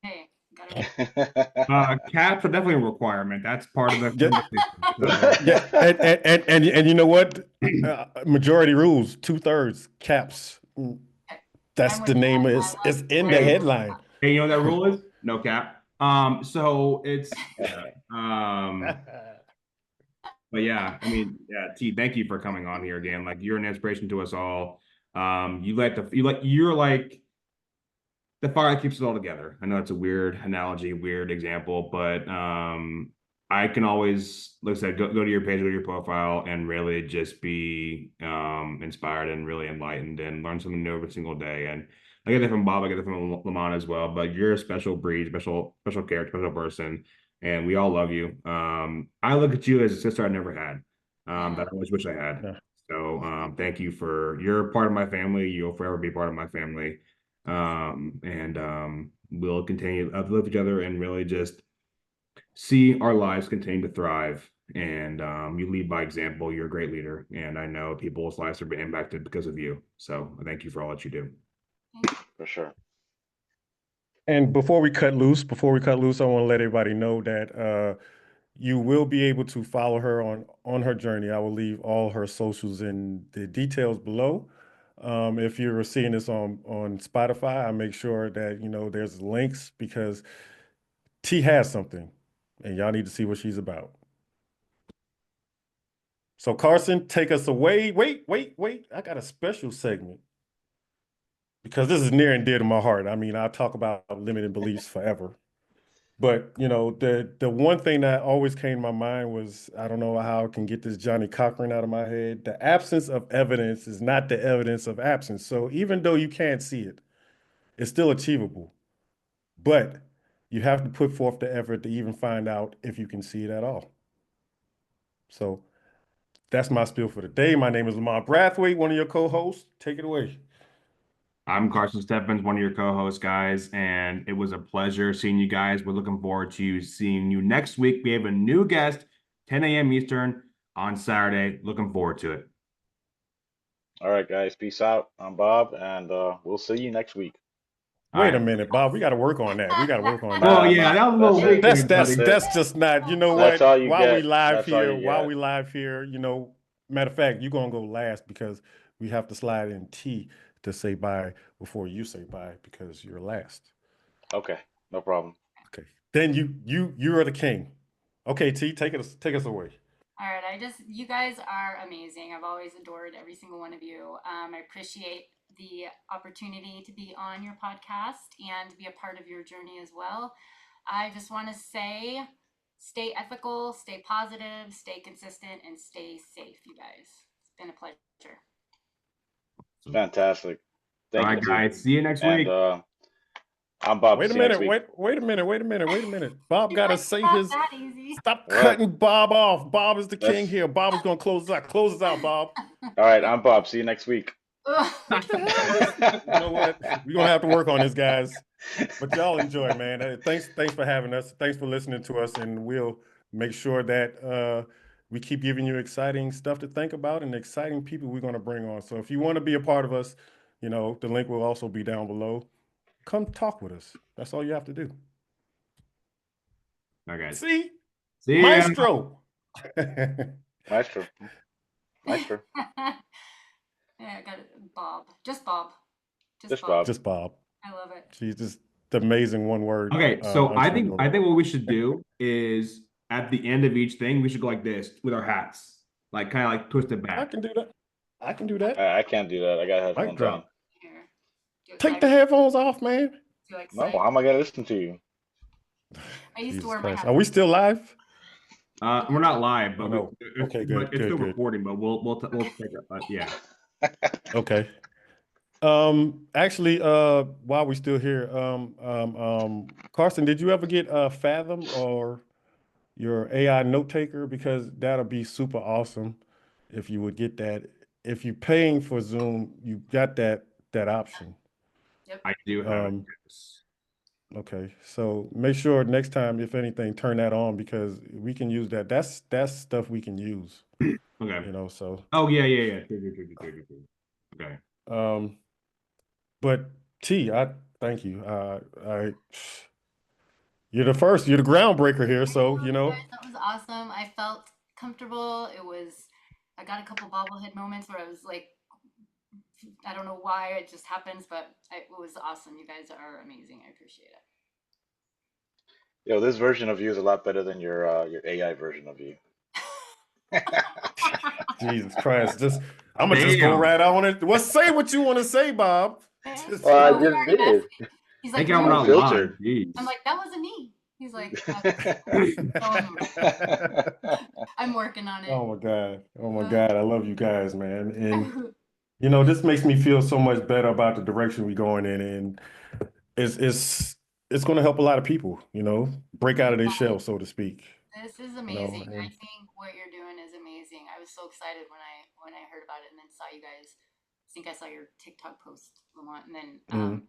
Hey, gotta make. Caps are definitely a requirement. That's part of the yeah, conversation. So yeah, and you know what? Majority rules, 2/3 caps. That's I'm with the that. name. I love It's in the hey, rules. headline. hey, you know what that rule is? No cap. So it's yeah. But yeah, I mean, yeah, T, thank you for coming on here again. Like you're an inspiration to us all. You're like the fire that keeps it all together. I know it's a weird analogy, weird example, but I can always, like I said, go to your page, go to your profile, and really just be inspired and really enlightened and learn something new every single day. And I get that from Bob, I get that from Lamont as well. But you're a special breed, special character, special person, and we all love you. I look at you as a sister I never had. that I always wish I had. Yeah. So thank you you're part of my family. You'll forever be part of my family. And we'll continue to live together and really just see our lives continue to thrive. And you lead by example. You're a great leader. And I know people's lives are being impacted because of you. So thank you for all that you do. Thank you. For sure. And before we cut loose, I want to let everybody know that you will be able to follow her on her journey. I will leave all her socials in the details below. If you're seeing this on Spotify, I make sure that there's links because T has something, and y'all need to see what she's about. So Carson, take us away. Wait. I got a special segment because this is near and dear to my heart. I mean, I talk about limiting beliefs forever. But the one thing that always came to my mind was, I don't know how I can get this Johnny Cochran out of my head. The absence of evidence is not the evidence of absence. So even though you can't see it, it's still achievable. But you have to put forth the effort to even find out if you can see it at all. So that's my spiel for the day. My name is Lamar Brathwaite, one of your co-hosts. Take it away. I'm Carson Stephens, one of your co-hosts, guys, and it was a pleasure seeing you guys. We're looking forward to seeing you next week. We have a new guest, 10 a.m. Eastern on Saturday. Looking forward to it. All right, guys. Peace out. I'm Bob, and we'll see you next week. Wait a minute, Bob. We got to work on that. Oh yeah, that was a little weak. That's just not. You know That's what? all you While get. we live That's all here, you get. matter of fact, you're gonna go last because we have to slide in T to say bye before you say bye because you're last. Okay, no problem. Okay. Then you are the king. Okay, T, take us away. All right, you guys are amazing. I've always adored every single one of you. I appreciate the opportunity to be on your podcast and to be a part of your journey as well. I just want to say, stay ethical, stay positive, stay consistent, and stay safe, you guys. It's been a pleasure. It's fantastic. All Thank you, right, T. guys. See you next And week. I'm Bob. Wait a See you next minute. week. Wait a minute. Bob got to say his. That easy. Stop What? cutting Bob off. Bob is the king That's- here. Bob is gonna close us out. Close us out, Bob. All right, I'm Bob. See you next week. What the hell? You know what? We're gonna have to work on this, guys. But y'all enjoy, man. Thanks for having us. Thanks for listening to us, and we'll make sure that we keep giving you exciting stuff to think about and exciting people we're gonna bring on. So if you want to be a part of us, the link will also be down below. Come talk with us. That's all you have to do. All right. See ya. Maestro. Maestro. Yeah, I got it. Bob. Just Bob. Just Bob. Just Bob. I love it. She's just the amazing one word. Okay, so I think what we should do is at the end of each thing, we should go like this with our hats, like kind of like twist it back. I can do that. I can't do that. I got headphones on. Here. Take the headphones off, man. No, how am I gonna listen to you? I used to wear my Christ. hat. Are we still live? We're not live, but no. Okay, good. It's still good. recording, but we'll take it. Yeah. Okay. Actually, while we're still here, Carson, did you ever get Fathom or your AI note taker? Because that'll be super awesome if you would get that. If you're paying for Zoom, you got that option. Yep. I do have it. Okay, so make sure next time, if anything, turn that on because we can use that. That's stuff we can use. Okay. So. Oh yeah. True. Okay. But T, I thank you. You're the groundbreaker here. So Guys, that was awesome. I felt comfortable. I got a couple bobblehead moments where I was like, I don't know why it just happens, but it was awesome. You guys are amazing. I appreciate it. Yo, this version of you is a lot better than your AI version of you. Jesus Christ! I'm gonna just go right on it. Say what you want to say, Bob. Well, I just did. He's like, I'm not filtered. I'm like, that wasn't me. He's like, I'm working on it. Oh my God! I love you guys, man. And this makes me feel so much better about the direction we're going in, and it's going to help a lot of people. Break out of their shell, so to speak. This is you know, amazing. I and think what you're doing is amazing. I was so excited when I heard about it and then saw you guys. I think I saw your TikTok post, Lamont, and then mm,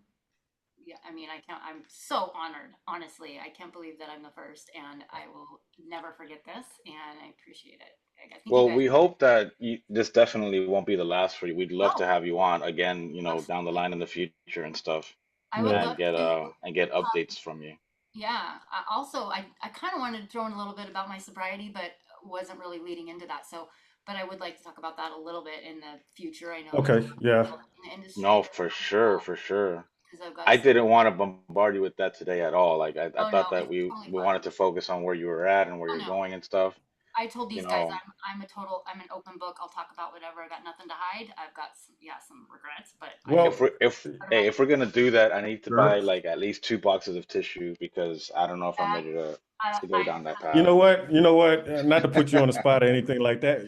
yeah, I mean, I can't. I'm so honored. Honestly, I can't believe that I'm the first, and I will never forget this. And I appreciate it. I think you Well, guys. we hope that this definitely won't be the last for you. We'd love to No, have you on again, down the absolutely. line in the future and stuff, I would yeah. love and get to. updates from you. Yeah. I kind of wanted to throw in a little bit about my sobriety, but wasn't really leading into that. So, but I would like to talk about that a little bit in the future. I know there's a Okay, lot of yeah. people in the industry No, that for want to know sure, for sure. because I've got I some. didn't want to bombard you with that today at all. Like I Oh no, thought that it's totally we fine. wanted to focus on where you were at and where Oh you're no, going and stuff. I told You these guys know, I'm an open book. I'll talk about whatever. I got nothing to hide. I've got some regrets, but I Well, if we're gonna do that, I need to buy Sure. like at least 2 boxes of tissue because I don't know if I'm that ready to go I down that you path. know what? You know what? Not to put you on the spot or anything like that.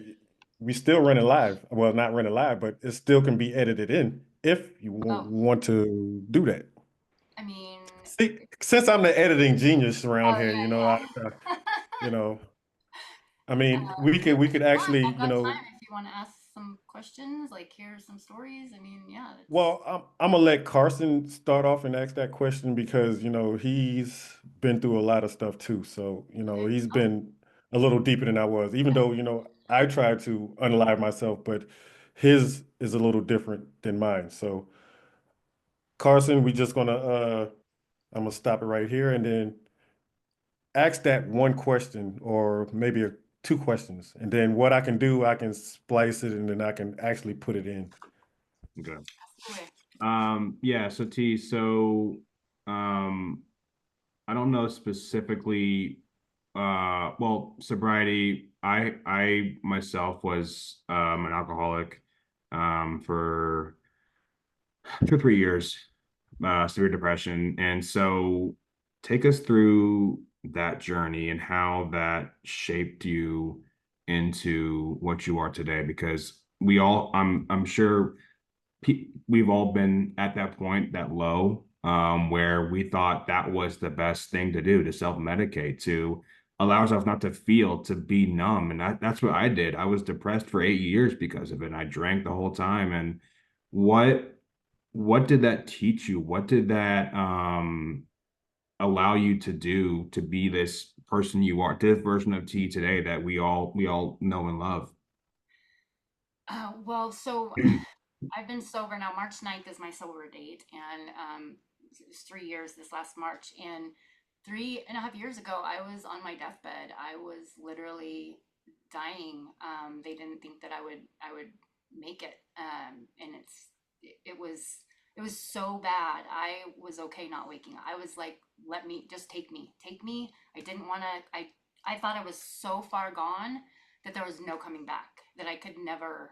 We still running live. Well, not running live, but it still can be edited in if you oh want to do that. I mean See, since I'm the editing genius around oh here, yeah yeah. you know, I mean, we could Fine. actually, I've got time if you want to ask some questions, like hear some stories. I mean, yeah, it's well, I'm gonna let Carson start off and ask that question because, he's been through a lot of stuff too. So, okay. he's Oh, been a little deeper than I was, even though, I tried to unalive myself, but his is a little different than mine. So, Carson, we just I'm gonna stop it right here and then ask that one question or maybe two questions. And then what I can do, I can splice it and then I can actually put it in. Okay. okay. Yeah, so T, um I don't know specifically well, sobriety, I myself was an alcoholic for 3 years, severe depression. And so take us through that journey and how that shaped you into what you are today, because I'm sure we've all been at that point, that low, where we thought that was the best thing to do, to self-medicate, to allow ourselves not to feel, to be numb. And that's what I did. I was depressed for 8 years because of it. And I drank the whole time. And what what did that teach you? What did that allow you to do to be this person you are, this version of T today that we all know and love? Well, so I've been sober now. March 9th is my sober date, and it's 3 years this last March. And 3.5 years ago, I was on my deathbed. I was literally dying. They didn't think that I would make it, and it was so bad. I was okay not waking up. I was like, let me just take me. I didn't want to. I thought I was so far gone that there was no coming back. That I could never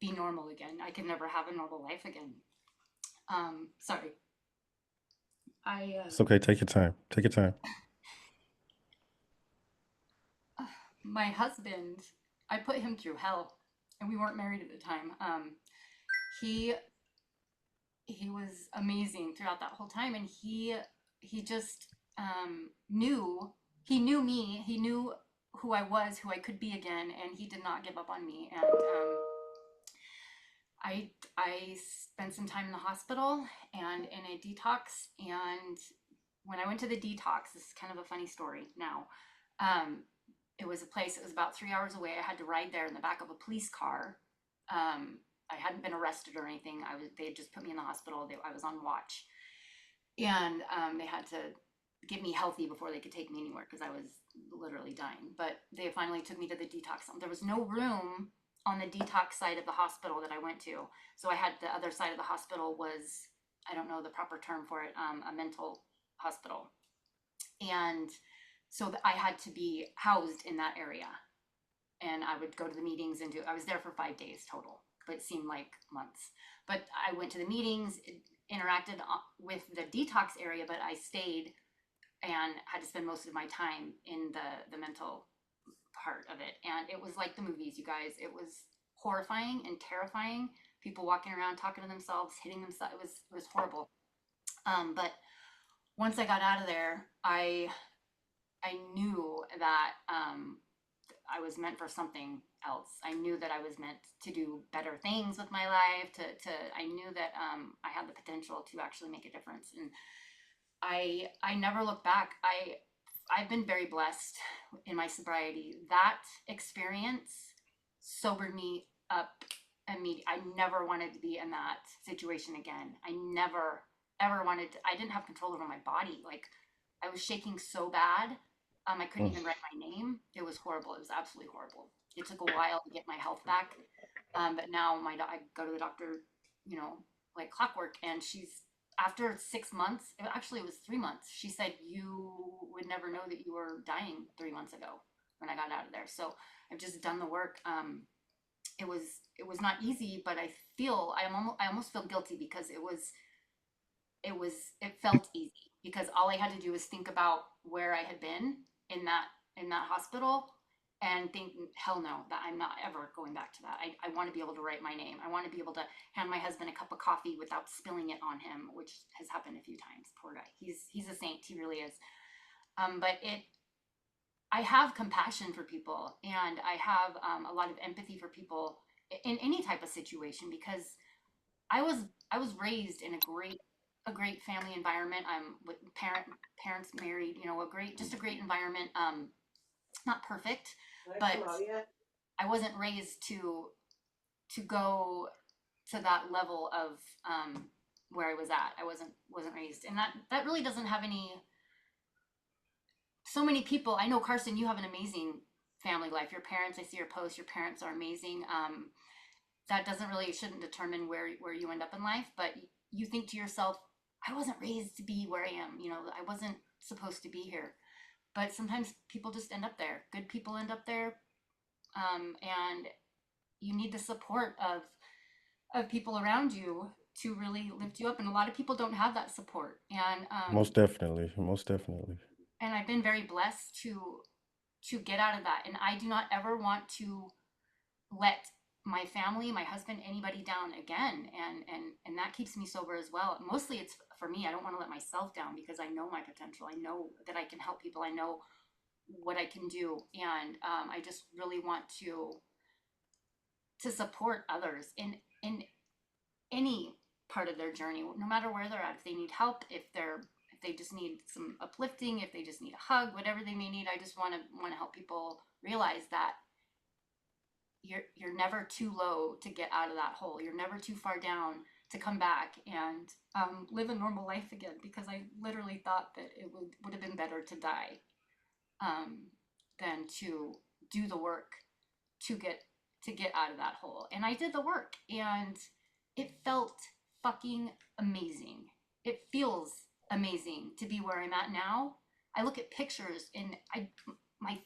be normal again. I could never have a normal life again. Sorry. I It's okay. Take your time. Take your time. My husband, I put him through hell, and we weren't married at the time. He he was amazing throughout that whole time, and he just knew he knew me. He knew who I was, who I could be again, and he did not give up on me. And I spent some time in the hospital and in a detox. And when I went to the detox, this is kind of a funny story now. It was a place that was about 3 hours away. I had to ride there in the back of a police car. I hadn't been arrested or anything. They had just put me in the hospital. I was on watch, and they had to get me healthy before they could take me anywhere because I was literally dying. But they finally took me to the detox. There was no room on the detox side of the hospital that I went to. So I had the other side of the hospital was, I don't know the proper term for it, a mental hospital. And so I had to be housed in that area. And I would go to the meetings I was there for 5 days total, but it seemed like months. But I went to the meetings, interacted with the detox area, but I stayed and had to spend most of my time in the mental part of it. And it was like the movies, you guys. It was horrifying and terrifying. People walking around talking to themselves, hitting themselves. It was horrible. But once I got out of there, I I knew that I was meant for something else. I knew that I was meant to do better things with my life. I knew that I had the potential to actually make a difference, and I never look back. I've been very blessed in my sobriety. That experience sobered me up immediately. I never wanted to be in that situation again. I never ever wanted to, I didn't have control over my body. Like, I was shaking so bad. I couldn't even write my name. It was horrible. It was absolutely horrible. It took a while to get my health back. But now I go to the doctor, you know, like clockwork, and she's, after 6 months, actually it was 3 months, she said, you would never know that you were dying 3 months ago when I got out of there. So I've just done the work. It was not easy, but I almost feel guilty because it felt easy because all I had to do was think about where I had been in that hospital and think, hell no, that I'm not ever going back to that. I want to be able to write my name. I want to be able to hand my husband a cup of coffee without spilling it on him, which has happened a few times. Poor guy. He's a saint. He really is. But I have compassion for people, and I have a lot of empathy for people in any type of situation, because I was raised in a great family environment. I'm with parents married, you know, a great environment. Not perfect, but I wasn't raised to go to that level of where I was at. I wasn't raised, and that really doesn't have any. So many people I know, Carson, you have an amazing family life. Your parents, I see your posts. Your parents are amazing. That doesn't really shouldn't determine where you end up in life, but you think to yourself, I wasn't raised to be where I am. You know, I wasn't supposed to be here. But sometimes people just end up there. Good people end up there, and you need the support of people around you to really lift you up. And a lot of people don't have that support. And Most definitely, most definitely. and I've been very blessed to get out of that. And I do not ever want to let my family, my husband, anybody down again. And that keeps me sober as well. Mostly it's for me. I don't want to let myself down because I know my potential. I know that I can help people. I know what I can do. And I just really want to support others in any part of their journey, no matter where they're at. If they need help, if they just need some uplifting, if they just need a hug, whatever they may need, I just want to help people realize that you're never too low to get out of that hole. You're never too far down to come back and live a normal life again. Because I literally thought that it would have been better to die than to do the work to get out of that hole. And I did the work, and it felt fucking amazing. It feels amazing to be where I'm at now. I look at pictures and my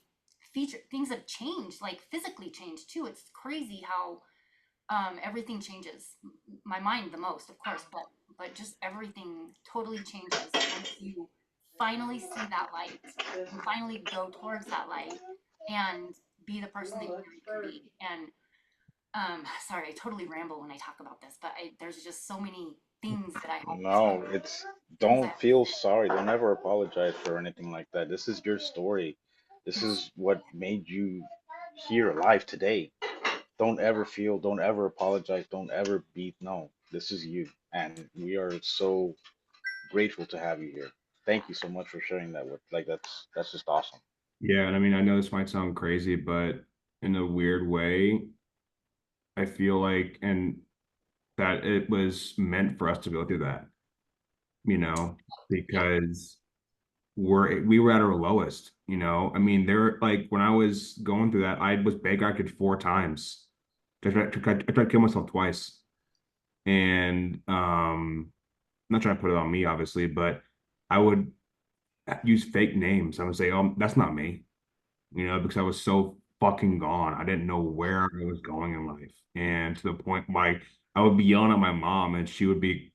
things have changed, like physically changed too. It's crazy how everything changes. My mind the most, of course, but just everything totally changes once you finally see that light and finally go towards that light and be the person that you really can be. And sorry, I totally ramble when I talk about this, but there's just so many things that I have No, to it's things I don't have feel to sorry. Don't ever apologize for anything like that. This is your story. This say. is what made you here alive today. Don't ever apologize, don't ever be, no, this is you. And we are so grateful to have you here. Thank you so much for sharing that with, like, that's just awesome. Yeah, and I mean, I know this might sound crazy, but in a weird way, I feel like, and that it was meant for us to go through that, you know, Yeah. because we were at our lowest, you know. I mean, there like when I was going through that, I was bankrupted 4 times. I tried to kill myself twice. And I'm not trying to put it on me, obviously, but I would use fake names. I would say, "Oh, that's not me," you know, because I was so fucking gone. I didn't know where I was going in life, and to the point like I would be yelling at my mom, and she'd be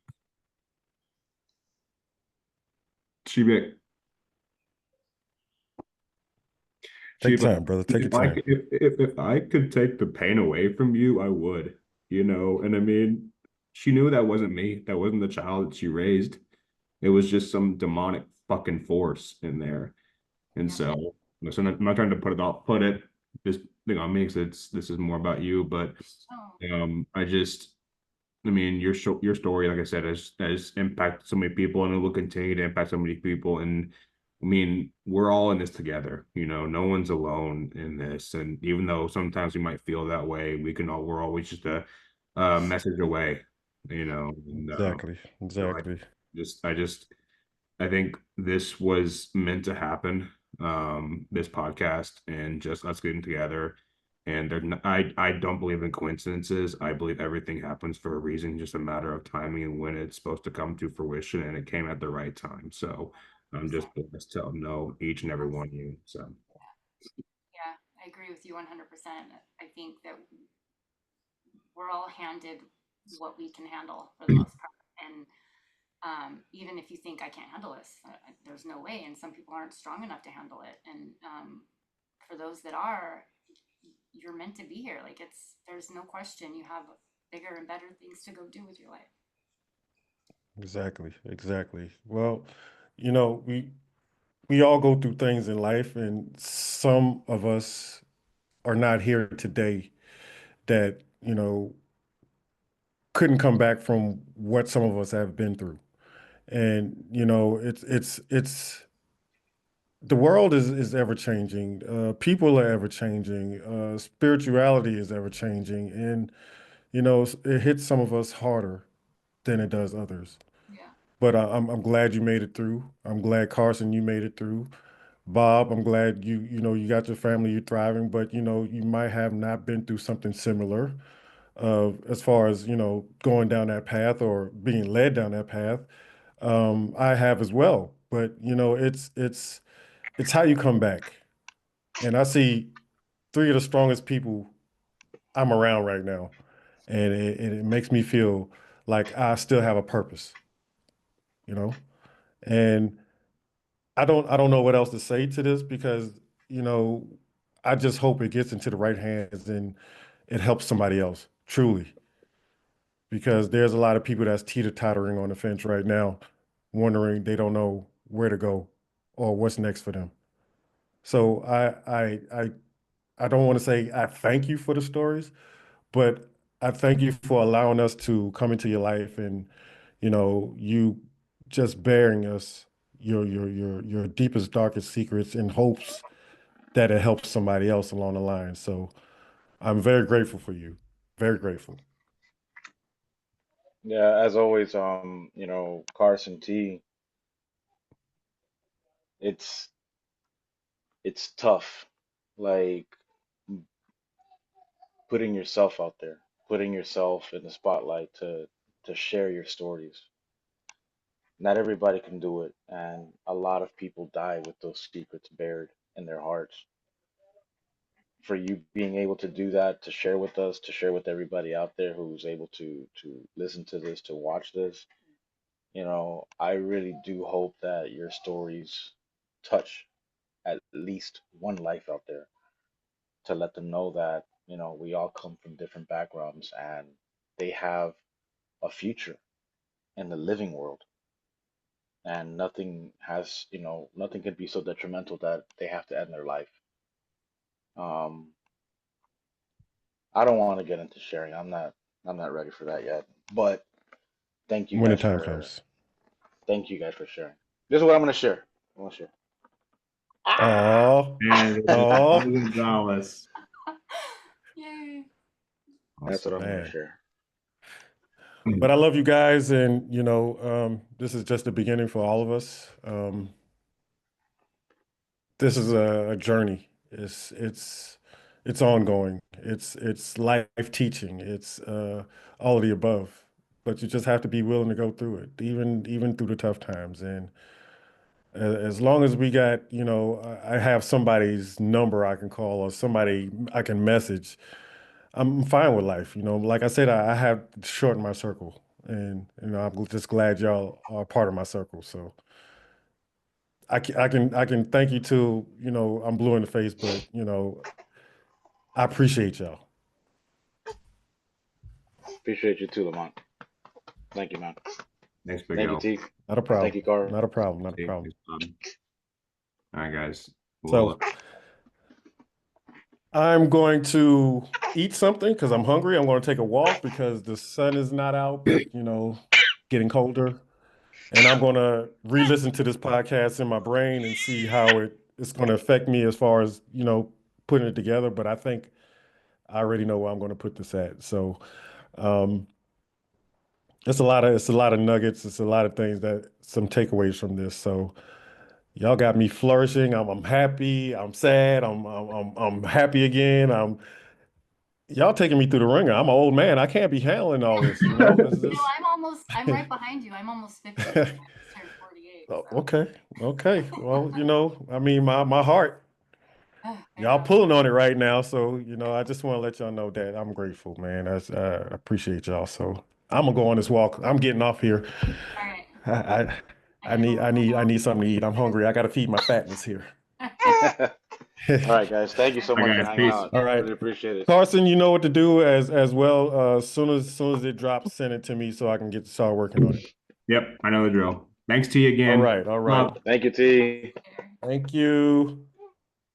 like, Take she'd be like, time, brother. Take your time. if I could take the pain away from you, I would, you know. And I mean, she knew that wasn't me. That wasn't the child that she raised. It was just some demonic fucking force in there. And Yeah. so, listen, I'm not trying to put it this thing on me because this is more about you, but Oh, I mean, your story, like I said, has impacted so many people, and it will continue to impact so many people. And I mean, we're all in this together. No one's alone in this. And even though sometimes we might feel that way, we're always just a message away. And Exactly. so Exactly. I just I think this was meant to happen, this podcast and just us getting together. And I don't believe in coincidences. I believe everything happens for a reason, just a matter of timing and when it's supposed to come to fruition. And it came at the right time. So I'm 100%. just blessed to know each and every one of you. So Yeah, I agree with you 100%. I think that we're all handed what we can handle for the most part. And even if you think I can't handle this, there's no way. And some people aren't strong enough to handle it. And for those that are, you're meant to be here. Like there's no question. You have bigger and better things to go do with your life. Exactly. Exactly. Well, you know, we all go through things in life, and some of us are not here today that, couldn't come back from what some of us have been through. And, it's the world is ever changing. People are ever changing. Spirituality is ever changing. And, it hits some of us harder than it does others. Yeah. But I'm glad you made it through. I'm glad, Carson, you made it through. Bob, I'm glad you got your family, you're thriving, but you might have not been through something similar, as far as going down that path or being led down that path. I have as well, but it's how you come back. And I see three of the strongest people I'm around right now, and it makes me feel like I still have a purpose, you know. And I don't know what else to say to this because, you know, I just hope it gets into the right hands and it helps somebody else, truly. Because there's a lot of people that's teeter-tottering on the fence right now, wondering they don't know where to go or what's next for them. So I don't want to say I thank you for the stories, but I thank you for allowing us to come into your life and, you just bearing us your deepest, darkest secrets in hopes that it helps somebody else along the line. So I'm very grateful for you. Very grateful. Yeah, as always, Carson T, it's it's tough, like putting yourself out there, putting yourself in the spotlight to share your stories. Not everybody can do it, and a lot of people die with those secrets buried in their hearts. For you being able to do that, to share with us, to share with everybody out there who's able to listen to this, to watch this, I really do hope that your stories touch at least one life out there to let them know that, we all come from different backgrounds and they have a future in the living world. And nothing can be so detrimental that they have to end their life. Um, I don't want to get into sharing. I'm not ready for that yet. But thank you When the guys time for comes. thank you guys for sharing. This is what I'm gonna share. I want to share. Ah! Oh, and oh, Gonzalez. Yay. That's what Awesome. I'm gonna man. share. But I love you guys, and this is just the beginning for all of us. This is a journey. It's ongoing. It's life teaching. It's all of the above. But you just have to be willing to go through it, even through the tough times. And as long as we got, I have somebody's number I can call or somebody I can message, I'm fine with life. Like I said, I have shortened my circle, and I'm just glad y'all are part of my circle. So I can thank you too. I'm blue in the face, but I appreciate y'all. Appreciate you too, Lamont. Thank you, man. Thanks, Big Thank you, L. T. Not a Thank problem. you, Car. Not a problem. Not a Thanks, problem. All right, guys. So I'm going to eat something because I'm hungry. I'm going to take a walk because the sun is not out, but getting colder. And I'm going to re-listen to this podcast in my brain and see how it's going to affect me as far as, putting it together. But I think I already know where I'm going to put this at. So um, it's a lot of nuggets. It's a lot of things some takeaways from this. So y'all got me flourishing. I'm happy. I'm sad. I'm happy again. Y'all taking me through the ringer. I'm an old man. I can't be handling all this, I'm right behind you. I'm almost 50. I just turned 48. So. Okay. Well, I mean, my heart, y'all pulling on it right now. So, I just want to let y'all know that I'm grateful, man. I appreciate y'all. So I'm gonna go on this walk. I'm getting off here. All right. I need something to eat. I'm hungry. I got to feed my fatness here. All right, guys. Thank you so much for hanging out. All right. Really appreciate it. Carson, you know what to do as well. As soon as it drops, send it to me so I can start working on it. Yep, I know the drill. Thanks, T, again. All right. Thank you, T. Thank you.